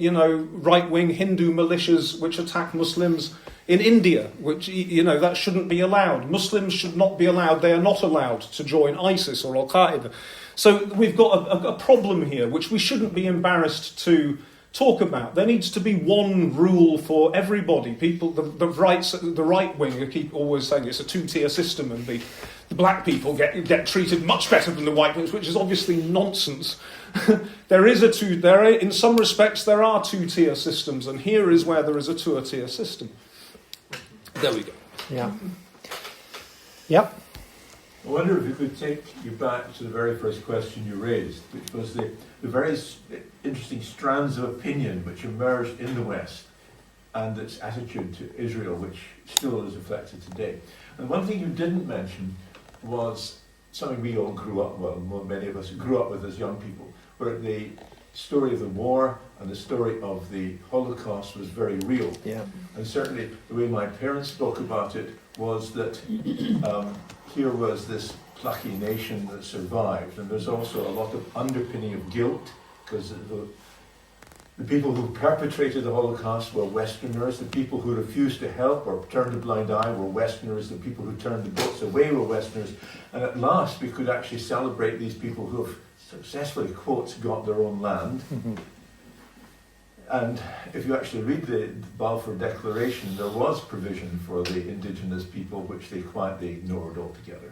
right-wing Hindu militias which attack Muslims in India, which, that shouldn't be allowed. Muslims should not be allowed, they are not allowed to join ISIS or Al-Qaeda. So we've got a problem here, which we shouldn't be embarrassed to talk about. There needs to be one rule for everybody. People, the right wing keep always saying it's a two-tier system, and the black people get treated much better than the white ones, which is obviously nonsense. In some respects, there are two-tier systems, and here is where there is a two-tier system. There we go. Yeah. Yep. I wonder if you could take you back to the very first question you raised, which was the very interesting strands of opinion which emerged in the West and its attitude to Israel, which still is reflected today. And one thing you didn't mention was something we all grew up, many of us grew up with as young people, where the story of the war and the story of the Holocaust was very real. Yeah. And certainly the way my parents spoke about it was that here was this plucky nation that survived, and there's also a lot of underpinning of guilt, because the people who perpetrated the Holocaust were Westerners, the people who refused to help or turned a blind eye were Westerners, the people who turned the boats away were Westerners, and at last we could actually celebrate these people who have successfully, quotes, got their own land. Mm-hmm. And if you actually read the Balfour Declaration, there was provision for the indigenous people, which they quietly ignored altogether.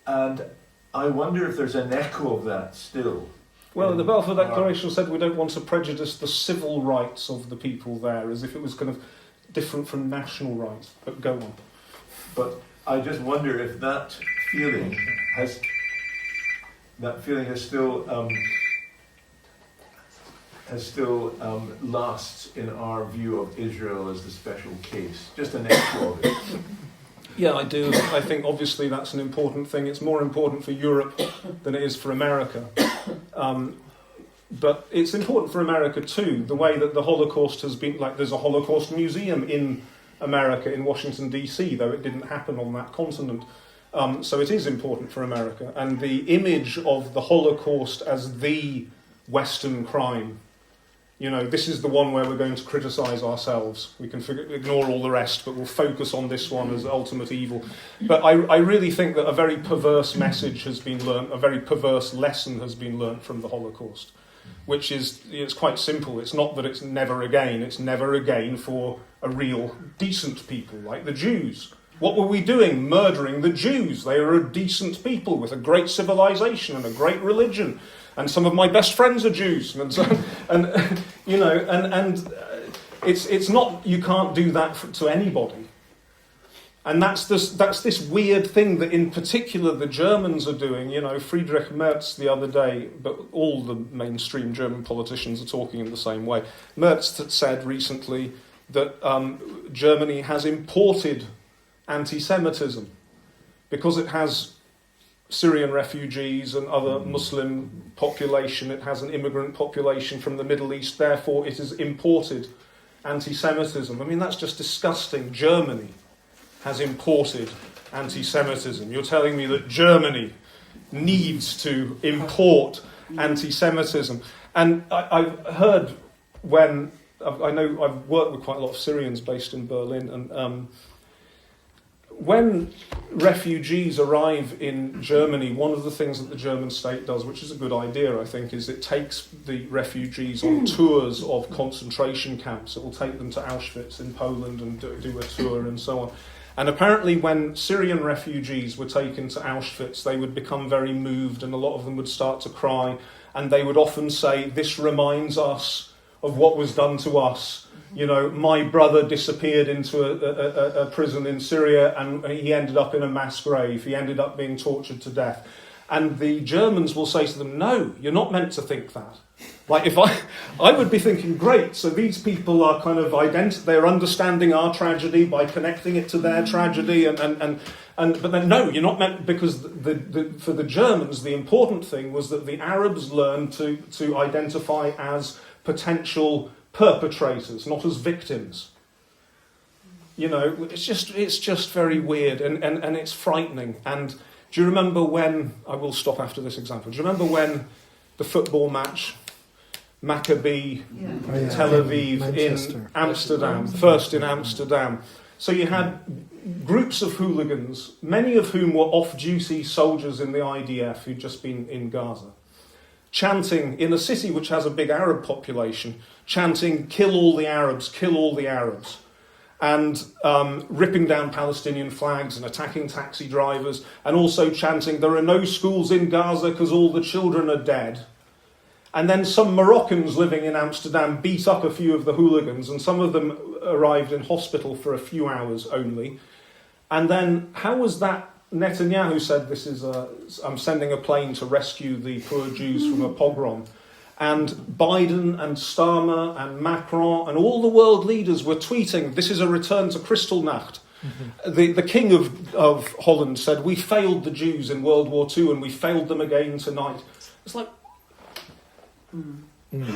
And I wonder if there's an echo of that still. Well, the Balfour Declaration said we don't want to prejudice the civil rights of the people there, as if it was kind of different from national rights. But go on. But I just wonder if that feeling has still lasts in our view of Israel as the special case. Just an echo of it. Yeah, I do. I think obviously that's an important thing. It's more important for Europe than it is for America. But it's important for America too, the way that the Holocaust has been, like there's a Holocaust museum in America, in Washington DC, though it didn't happen on that continent. So it is important for America. And the image of the Holocaust as the Western crime, this is the one where we're going to criticise ourselves. We can ignore all the rest, but we'll focus on this one as ultimate evil. But I really think that a very perverse message has been learnt, a very perverse lesson has been learnt from the Holocaust, which is, it's quite simple. It's not that it's never again. It's never again for a real decent people like the Jews. What were we doing? Murdering the Jews. They are a decent people with a great civilization and a great religion. And some of my best friends are Jews, and it's not, you can't do that to anybody, and that's this weird thing that in particular the Germans are doing. Friedrich Merz the other day, but all the mainstream German politicians are talking in the same way. Merz said recently that Germany has imported anti-Semitism because it has Syrian refugees and other Muslim population, it has an immigrant population from the Middle East, therefore it has imported anti-Semitism. I mean, that's just disgusting. Germany has imported anti-Semitism. You're telling me that Germany needs to import anti-Semitism. And I've heard I know I've worked with quite a lot of Syrians based in Berlin, and when refugees arrive in Germany, one of the things that the German state does, which is a good idea, I think, is it takes the refugees on tours of concentration camps. It will take them to Auschwitz in Poland and do a tour and so on. And apparently when Syrian refugees were taken to Auschwitz, they would become very moved, and a lot of them would start to cry, and they would often say, "This reminds us of what was done to us. My brother disappeared into a prison in Syria and he ended up in a mass grave. He ended up being tortured to death." And the Germans will say to them, no, you're not meant to think that. Like if I would be thinking, great, so these people are kind of they're understanding our tragedy by connecting it to their tragedy, but then no, you're not meant, because for the Germans, the important thing was that the Arabs learned to identify as potential perpetrators, not as victims. You know, it's just very weird and it's frightening. And do you remember when, I will stop after this example, do you remember when the football match, Maccabi, Tel Aviv Manchester. in Amsterdam, first in Amsterdam. So you had groups of hooligans, many of whom were off-duty soldiers in the IDF who'd just been in Gaza, chanting in a city which has a big Arab population, chanting, kill all the Arabs, kill all the Arabs, and ripping down Palestinian flags and attacking taxi drivers, and also chanting, there are no schools in Gaza because all the children are dead. And then some Moroccans living in Amsterdam beat up a few of the hooligans, and some of them arrived in hospital for a few hours only. And then how was that? Netanyahu said, I'm sending a plane to rescue the poor Jews from a pogrom. And Biden and Starmer and Macron and all the world leaders were tweeting, this is a return to Kristallnacht. Mm-hmm. The king of Holland said, we failed the Jews in World War II and we failed them again tonight. It's like,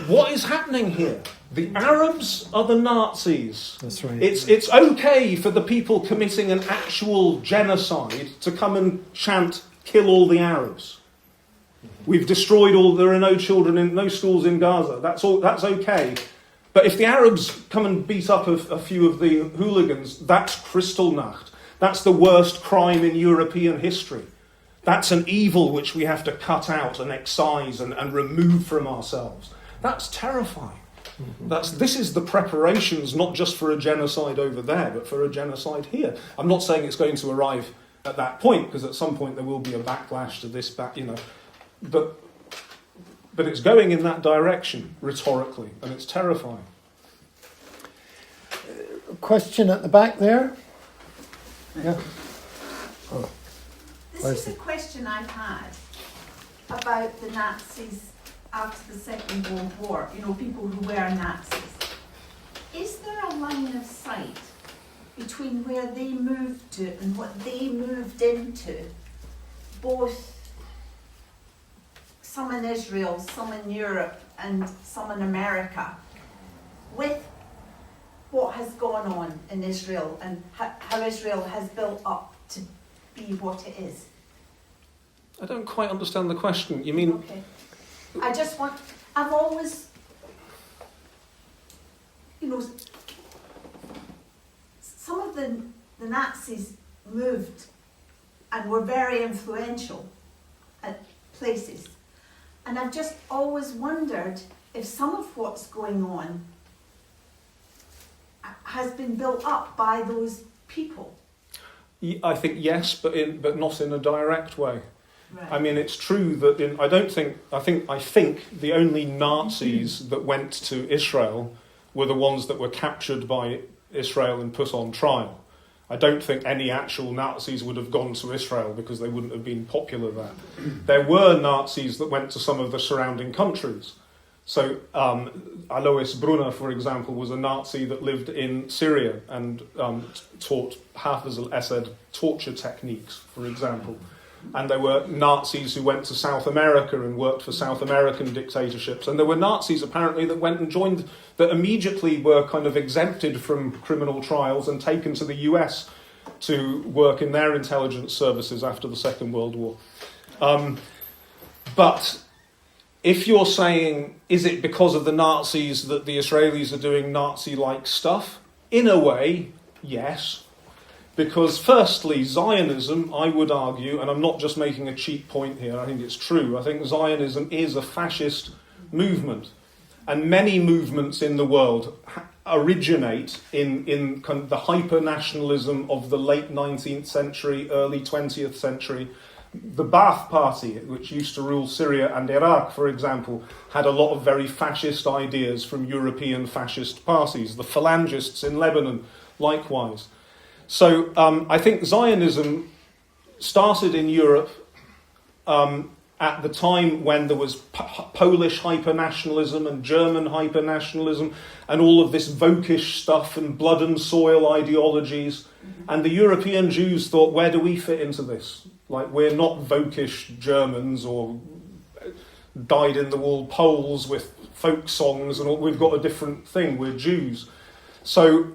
what is happening here? The Arabs are the Nazis. That's right. It's okay for the people committing an actual genocide to come and chant, kill all the Arabs. We've destroyed there are no children in no schools in Gaza. That's okay. But if the Arabs come and beat up a few of the hooligans, that's Kristallnacht. That's the worst crime in European history. That's an evil which we have to cut out and excise and remove from ourselves. That's terrifying. This is the preparations not just for a genocide over there, but for a genocide here. I'm not saying it's going to arrive at that point, because at some point there will be a backlash to this, but it's going in that direction rhetorically, and it's terrifying. Question at the back there? Yeah. Oh. This is a question I've had about the Nazis after the Second World War, people who were Nazis. Is there a line of sight between where they moved to and what they moved into, both some in Israel, some in Europe, and some in America, with what has gone on in Israel and how Israel has built up to be what it is? I don't quite understand the question. You mean... Okay. I've always, some of the Nazis moved and were very influential at places. And I've just always wondered if some of what's going on has been built up by those people. I think yes, but not in a direct way. Right. I mean, it's true that I think the only Nazis that went to Israel were the ones that were captured by Israel and put on trial. I don't think any actual Nazis would have gone to Israel because they wouldn't have been popular there. There were Nazis that went to some of the surrounding countries. So Alois Brunner, for example, was a Nazi that lived in Syria and taught Hafiz al-Assad torture techniques, for example. And there were Nazis who went to South America and worked for South American dictatorships. And there were Nazis, apparently, that went and joined, that immediately were kind of exempted from criminal trials and taken to the US to work in their intelligence services after the Second World War. But if you're saying, is it because of the Nazis that the Israelis are doing Nazi-like stuff? In a way, yes. Because firstly, Zionism, I would argue, and I'm not just making a cheap point here, I think it's true, I think Zionism is a fascist movement. And many movements in the world originate in kind of the hyper-nationalism of the late 19th century, early 20th century. The Ba'ath Party, which used to rule Syria and Iraq, for example, had a lot of very fascist ideas from European fascist parties. The Phalangists in Lebanon, likewise. So I think Zionism started in Europe at the time when there was Polish hyper-nationalism and German hyper-nationalism and all of this Völkisch stuff and blood and soil ideologies. And the European Jews thought, where do we fit into this? Like, we're not Völkisch Germans or dyed-in-the-wool Poles with folk songs and all. We've got a different thing. We're Jews. So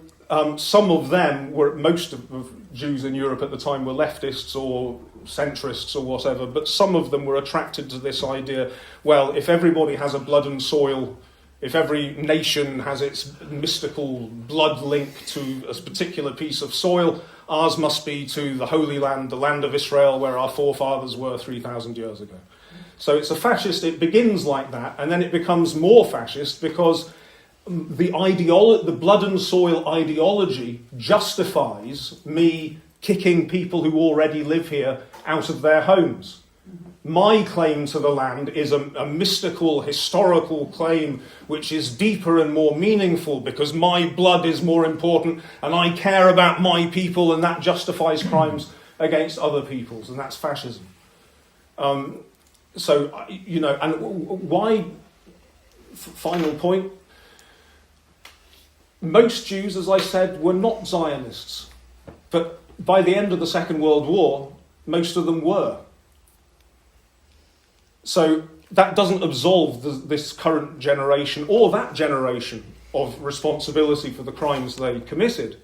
some of them were, most of Jews in Europe at the time were leftists or centrists or whatever, but some of them were attracted to this idea, well, if everybody has a blood and soil, if every nation has its mystical blood link to a particular piece of soil, ours must be to the Holy Land, the land of Israel, where our forefathers were 3,000 years ago. So it's a fascist, it begins like that, and then it becomes more fascist because the blood and soil ideology justifies me kicking people who already live here out of their homes. My claim to the land is a mystical, historical claim which is deeper and more meaningful because my blood is more important and I care about my people, and that justifies crimes against other peoples, and that's fascism. So, you know, and why, final point, most Jews, as I said, were not Zionists, but by the end of the Second World War, most of them were. So that doesn't absolve this current generation or that generation of responsibility for the crimes they committed,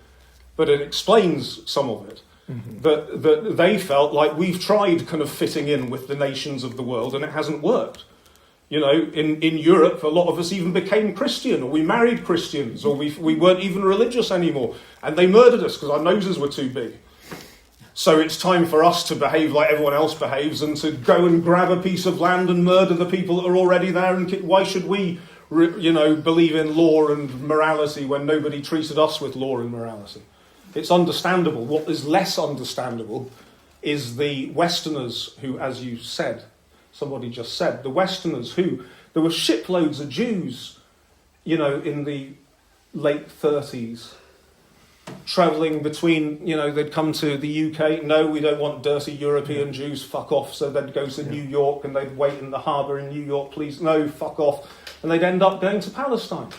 but it explains some of it. Mm-hmm. That they felt like we've tried kind of fitting in with the nations of the world and it hasn't worked. You know, in Europe, a lot of us even became Christian, or we married Christians, or we weren't even religious anymore, and they murdered us because our noses were too big. So it's time for us to behave like everyone else behaves and to go and grab a piece of land and murder the people that are already there. And why should we, believe in law and morality when nobody treated us with law and morality? It's understandable. What is less understandable is the Westerners who, as you said, somebody just said, the Westerners who, there were shiploads of Jews, in the late 30s, travelling between, they'd come to the UK, no, we don't want dirty European Jews, fuck off. So they'd go to New York and they'd wait in the harbour in New York, please, no, fuck off. And they'd end up going to Palestine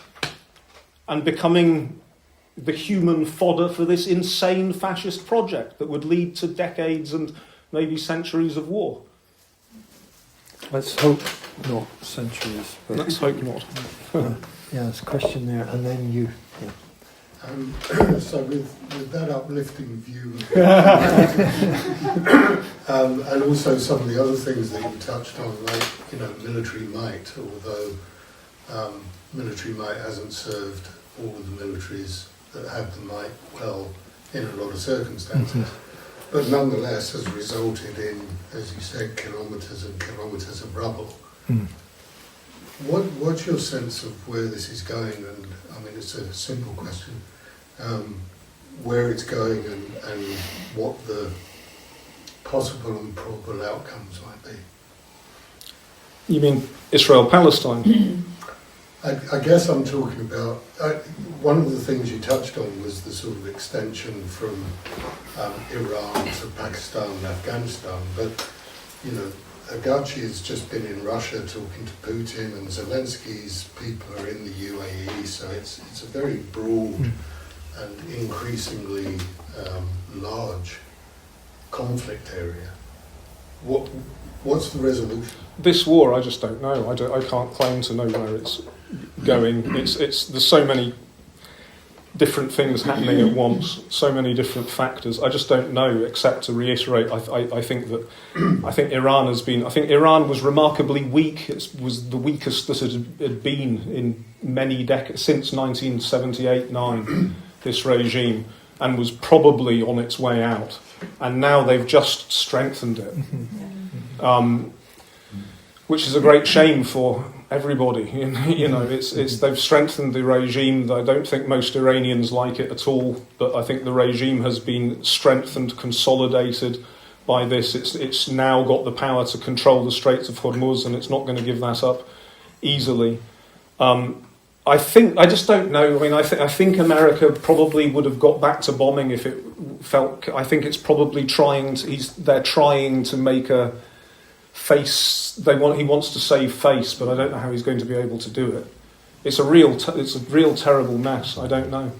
and becoming the human fodder for this insane fascist project that would lead to decades and maybe centuries of war. Let's hope not centuries. But let's hope not. There's a question there, and then you. Yeah. So with that uplifting view, and also some of the other things that you touched on, like military might, although military might hasn't served all of the militaries that have the might well in a lot of circumstances, but nonetheless has resulted in, as you said, kilometres and kilometres of rubble. What's your sense of where this is going? And I mean, it's a simple question. Where it's going and what the possible and probable outcomes might be. You mean Israel-Palestine? I guess I'm talking about, one of the things you touched on was the sort of extension from Iran to Pakistan and Afghanistan, but Agachi has just been in Russia talking to Putin, and Zelensky's people are in the UAE, so it's a very broad and increasingly large conflict area. What's the resolution? This war, I just don't know. I can't claim to know where it's going. There's so many different things happening at once, so many different factors. I just don't know, except to reiterate, I think Iran was remarkably weak. It was the weakest that it had been in many decades, since 1978-9, this regime, and was probably on its way out. And now they've just strengthened it, which is a great shame for everybody. They've strengthened the regime. I don't think most Iranians like it at all, but I think the regime has been strengthened, consolidated by this. It's now got the power to control the Straits of Hormuz, and it's not going to give that up easily. I just don't know. I mean, I think America probably would have got back to bombing if it felt. I think it's probably they're trying to make a he wants to save face, but I don't know how he's going to be able to do it. It's a real terrible mess. I don't know.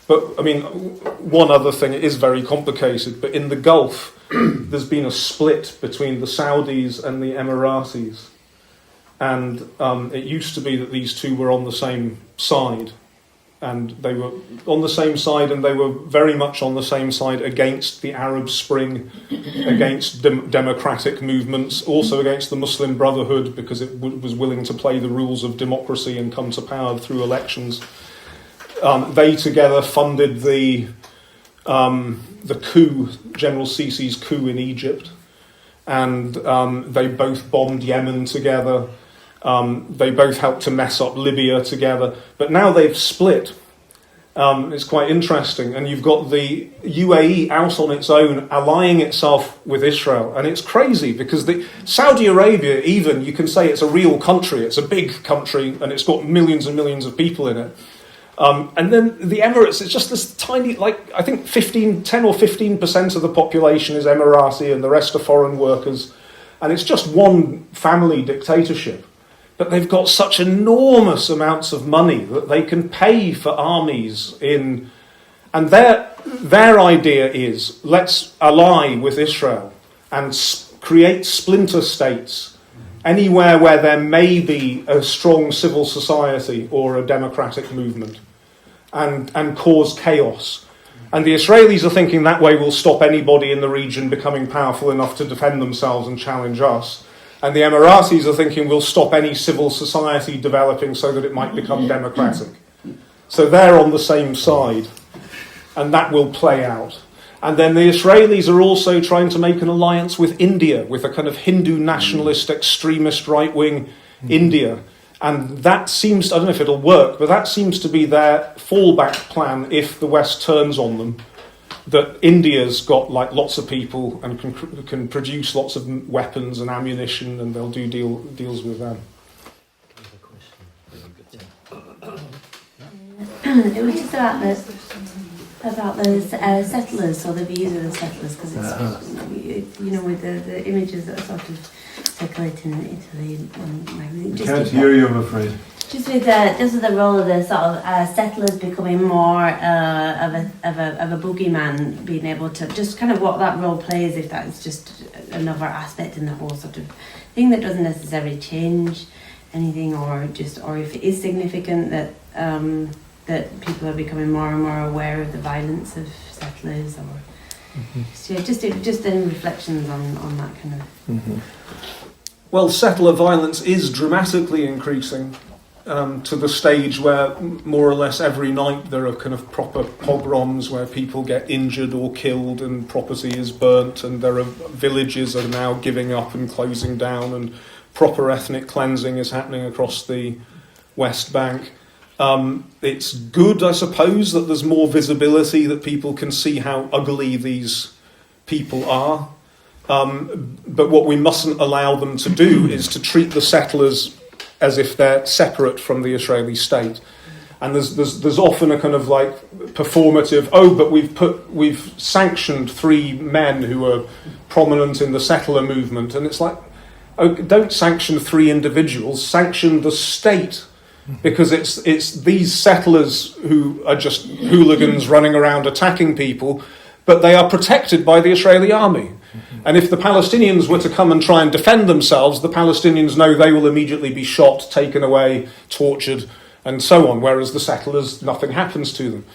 But, I mean, one other thing, it is very complicated, but in the Gulf, there's been a split between the Saudis and the Emiratis. And it used to be that these two were on the same side. And they were on the same side, and they were very much on the same side against the Arab Spring, against democratic movements, also against the Muslim Brotherhood, because it was willing to play the rules of democracy and come to power through elections. They together funded the coup, General Sisi's coup in Egypt, and they both bombed Yemen together. They both helped to mess up Libya together, but now they've split. It's quite interesting, and you've got the UAE out on its own, allying itself with Israel, and it's crazy because Saudi Arabia, even, you can say it's a real country, it's a big country, and it's got millions and millions of people in it. And then the Emirates, it's just this tiny, I think 10 or 15% of the population is Emirati, and the rest are foreign workers, and it's just one family dictatorship. But they've got such enormous amounts of money that they can pay for armies and their idea is, let's ally with Israel and create splinter states anywhere where there may be a strong civil society or a democratic movement, and cause chaos. And the Israelis are thinking that way will stop anybody in the region becoming powerful enough to defend themselves and challenge us. And the Emiratis are thinking we'll stop any civil society developing so that it might become democratic. So they're on the same side, and that will play out. And then the Israelis are also trying to make an alliance with India, with a kind of Hindu nationalist, extremist, right-wing India. And that seems, I don't know if it'll work, but that seems to be their fallback plan if the West turns on them. That India's got lots of people and can produce lots of weapons and ammunition, and they'll do deals with them. It was just about those settlers, or the views of the settlers, because it's with the images that are sort of circulating in Italy and everything. Can't hear you, I'm afraid. Just with the role of the sort of settlers becoming more of a boogeyman, being able to just kind of what that role plays, if that is just another aspect in the whole sort of thing that doesn't necessarily change anything, or if it is significant that that people are becoming more and more aware of the violence of settlers, or just any reflections on that kind of. Mm-hmm. Well, settler violence is dramatically increasing. To the stage where more or less every night there are kind of proper pogroms where people get injured or killed and property is burnt, and there are villages are now giving up and closing down, and proper ethnic cleansing is happening across the West Bank. It's good, I suppose, that there's more visibility, that people can see how ugly these people are. But what we mustn't allow them to do is to treat the settlers as if they're separate from the Israeli state. And there's often a kind of performative, but we've sanctioned 3 men who are prominent in the settler movement, and it's don't sanction 3 individuals, sanction the state, because it's these settlers who are just hooligans running around attacking people, but they are protected by the Israeli army. And if the Palestinians were to come and try and defend themselves, the Palestinians know they will immediately be shot, taken away, tortured, and so on, whereas the settlers, nothing happens to them.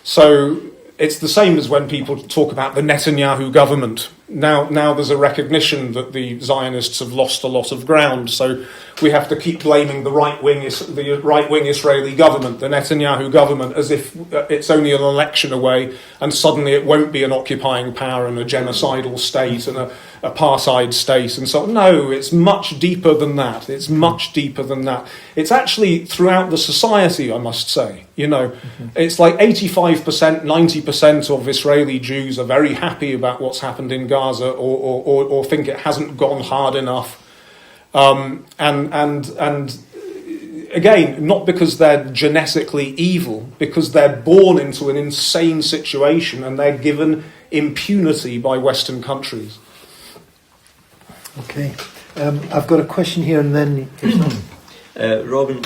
So it's the same as when people talk about the Netanyahu government. Now there's a recognition that the Zionists have lost a lot of ground, so we have to keep blaming the right-wing Israeli government, the Netanyahu government, as if it's only an election away and suddenly it won't be an occupying power and a genocidal state and an apartheid state and so on. No, it's much deeper than that. It's much deeper than that. It's actually throughout the society, I must say. It's like 85%, 90% of Israeli Jews are very happy about what's happened in Gaza, or think it hasn't gone hard enough. And again, not because they're genetically evil, because they're born into an insane situation and they're given impunity by Western countries. Okay. I've got a question here, and then Robin,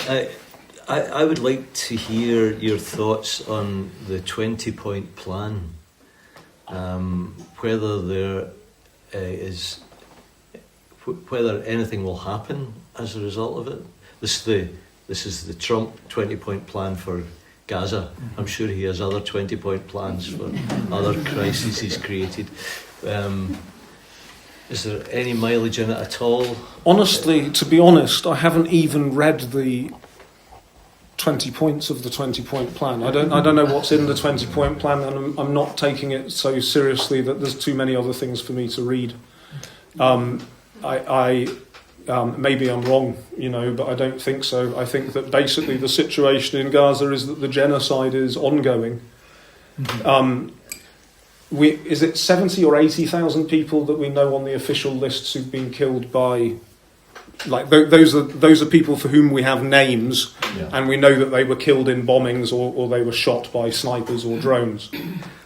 I would like to hear your thoughts on the 20-point plan. Whether there is, whether anything will happen as a result of it. This is the Trump 20-point plan for Gaza. I'm sure he has other 20-point plans for other crises he's created. Is there any mileage in it at all? Honestly, to be honest, I haven't even read the 20 points of the 20-point plan. I don't know what's in the 20-point plan, and I'm not taking it so seriously that there's too many other things for me to read. Maybe I'm wrong, but I don't think so. I think that basically the situation in Gaza is that the genocide is ongoing. Is it 70 or 80,000 people that we know on the official lists who've been killed by, like those are people for whom we have names, and we know that they were killed in bombings or they were shot by snipers or drones.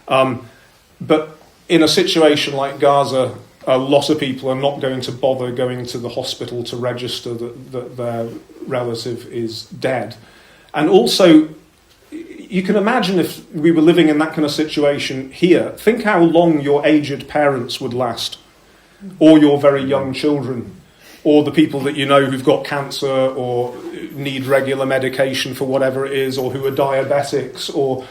But in a situation like Gaza, a lot of people are not going to bother going to the hospital to register that their relative is dead. And also, you can imagine if we were living in that kind of situation here, think how long your aged parents would last, or your very young children, or the people that you know who've got cancer or need regular medication for whatever it is, or who are diabetics, or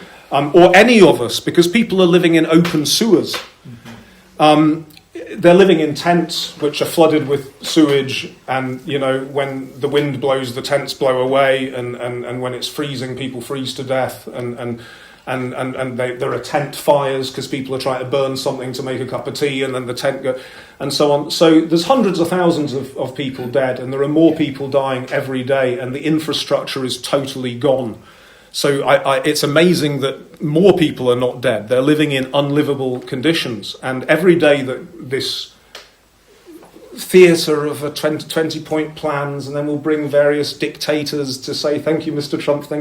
any of us, because people are living in open sewers. They're living in tents which are flooded with sewage, and when the wind blows, the tents blow away, and when it's freezing, people freeze to death, and there are tent fires because people are trying to burn something to make a cup of tea, and then the tent go, and so on. So there's hundreds of thousands of people dead, and there are more people dying every day, and the infrastructure is totally gone. So it's amazing that more people are not dead. They're living in unlivable conditions. And every day that this theatre of a 20-point plans, and then we'll bring various dictators to say, thank you, Mr. Trump,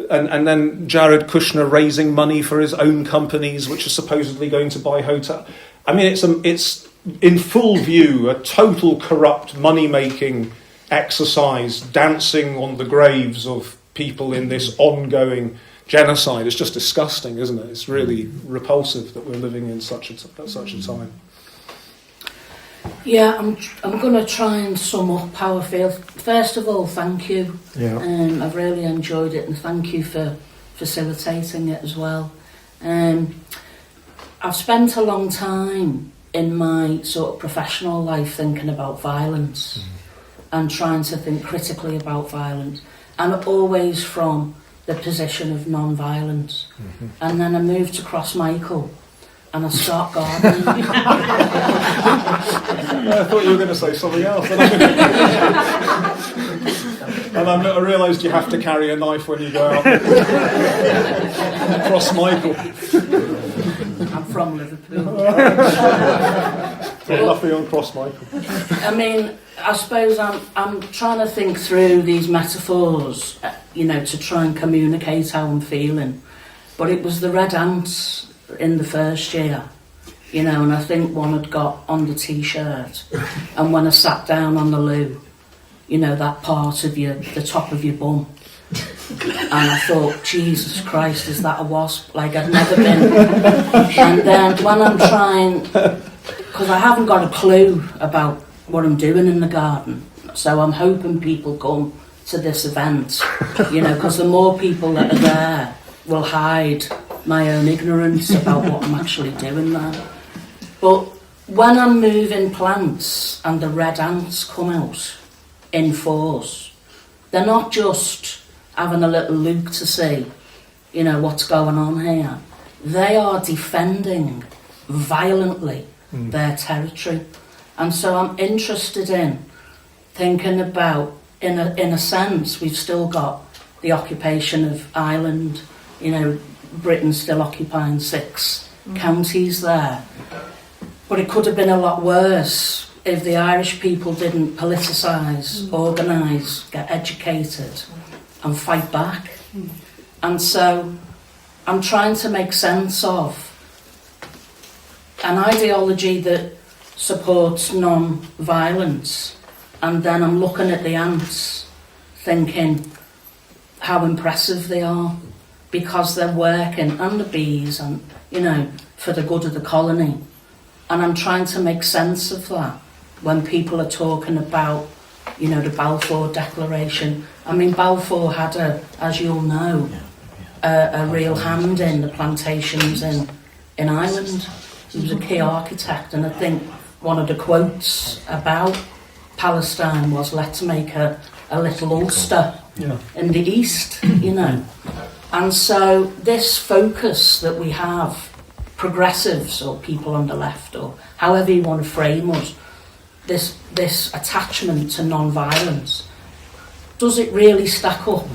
and then Jared Kushner raising money for his own companies, which are supposedly going to buy hotels. I mean, it's in full view, a total corrupt money-making exercise, dancing on the graves of people in this ongoing genocide. It's just disgusting, isn't it? It's really repulsive that we're living in such a time. Yeah, I'm going to try and sum up how I feel. First of all, thank you. Yeah. I've really enjoyed it, and thank you for facilitating it as well. I've spent a long time in my sort of professional life thinking about violence and trying to think critically about violence, and always from the position of non-violence. And then I moved to Crossmichael and I start gardening. I thought you were going to say something else. And I realised you have to carry a knife when you go out. Crossmichael. I'm from Liverpool. Nothing on Crossmichael. I mean, I suppose I'm trying to think through these metaphors, to try and communicate how I'm feeling. But it was the red ants in the first year, and I think one had got on the t-shirt, and when I sat down on the loo, that part of the top of your bum, and I thought, Jesus Christ, is that a wasp? Like, I've never been. And then when I'm trying, because I haven't got a clue about what I'm doing in the garden, so I'm hoping people come to this event, because the more people that are there will hide my own ignorance about what I'm actually doing there. But when I'm moving plants and the red ants come out in force, they're not just having a little look to see, what's going on here. They are defending violently their territory. And so I'm interested in thinking about, in a sense, we've still got the occupation of Ireland, Britain still occupying 6 counties there. But it could have been a lot worse if the Irish people didn't politicise, organise, get educated and fight back. And so I'm trying to make sense of an ideology that supports non-violence, and then I'm looking at the ants thinking how impressive they are, because they're working, and the bees, and for the good of the colony. And I'm trying to make sense of that when people are talking about the Balfour Declaration. I mean, Balfour had as you'll know, a real hand in the plantations in Ireland. He was a key architect, and I think one of the quotes about Palestine was, "Let's make a little Ulster in the east," And so this focus that we have, progressives or people on the left, or however you want to frame us, this attachment to non-violence, does it really stack up?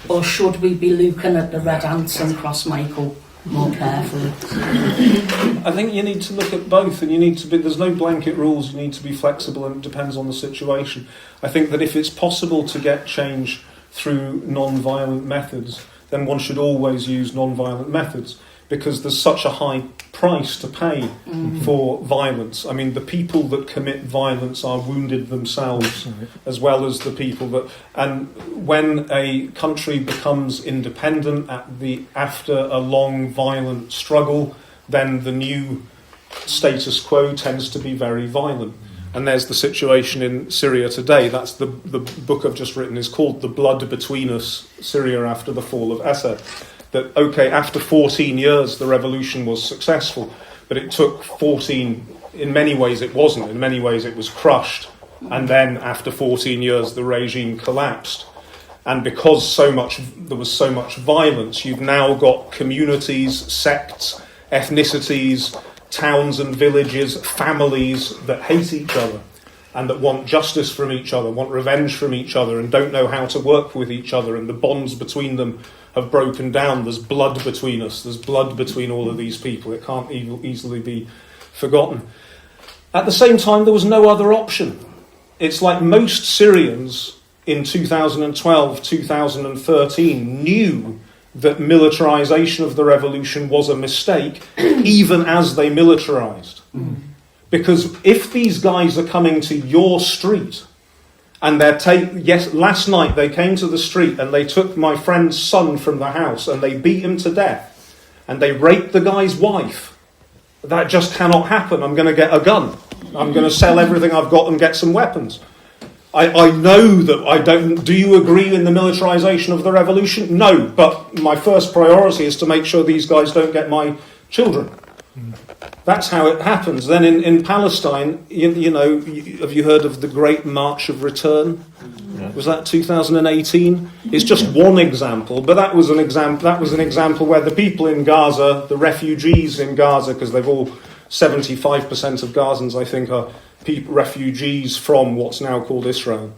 Or should we be looking at the red ants and Crossmichael more carefully? I think you need to look at both, and there's no blanket rules, you need to be flexible, and it depends on the situation. I think that if it's possible to get change through non-violent methods, then one should always use non-violent methods, because there's such a high price to pay for violence. I mean, the people that commit violence are wounded themselves, as well as the people that... And when a country becomes independent after a long violent struggle, then the new status quo tends to be very violent. And there's the situation in Syria today. That's the book I've just written is called The Blood Between Us, Syria After the Fall of Assad. That, okay, after 14 years, the revolution was successful, but it took 14, in many ways it wasn't, in many ways it was crushed, and then after 14 years, the regime collapsed. And because there was so much violence, you've now got communities, sects, ethnicities, towns and villages, families that hate each other, and that want justice from each other, want revenge from each other, and don't know how to work with each other, and the bonds between them have broken down. There's blood between us. There's blood between all of these people. It can't easily be forgotten. At the same time, there was no other option. It's like most Syrians in 2012, 2013 knew that militarisation of the revolution was a mistake, even as they militarised. Because if these guys are coming to your street, and last night they came to the street and they took my friend's son from the house and they beat him to death and they raped the guy's wife. That just cannot happen. I'm going to get a gun. I'm going to sell everything I've got and get some weapons. I know that I don't... Do you agree in the militarisation of the revolution? No, but my first priority is to make sure these guys don't get my children. That's how it happens. Then in Palestine, have you heard of the Great March of Return? Yeah. Was that 2018? It's just one example, but that was an example where the people in Gaza, the refugees in Gaza, because they've all 75% of Gazans, I think, are refugees from what's now called Israel.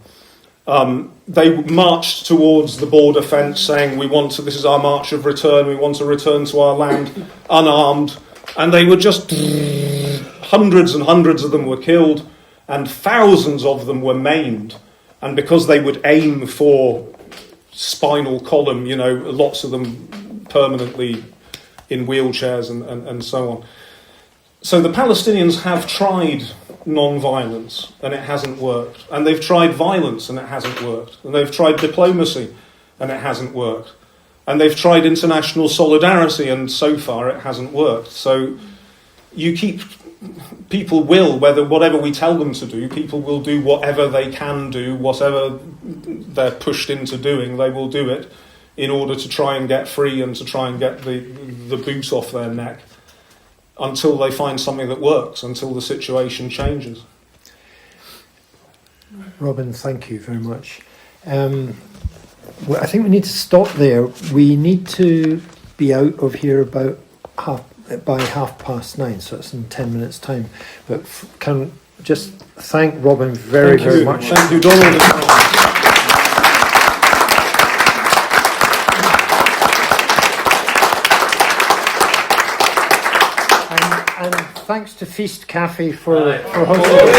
They marched towards the border fence, saying, "This is our march of return. We want to return to our land unarmed." And they were just... Hundreds and hundreds of them were killed, and thousands of them were maimed. And because they would aim for spinal column, lots of them permanently in wheelchairs and so on. So the Palestinians have tried non-violence, and it hasn't worked. And they've tried violence, and it hasn't worked. And they've tried diplomacy, and it hasn't worked. And they've tried international solidarity, and so far it hasn't worked. So people will, whatever we tell them to do, people will do whatever they can do, whatever they're pushed into doing, they will do it in order to try and get free and to try and get the boot off their neck until they find something that works, until the situation changes. Robin, thank you very much. Well, I think we need to stop there. We need to be out of here by 9:30, so it's in 10 minutes' time. But can just thank Robin very much. Thank you, Donald. And thanks to Feast Cafe for hosting.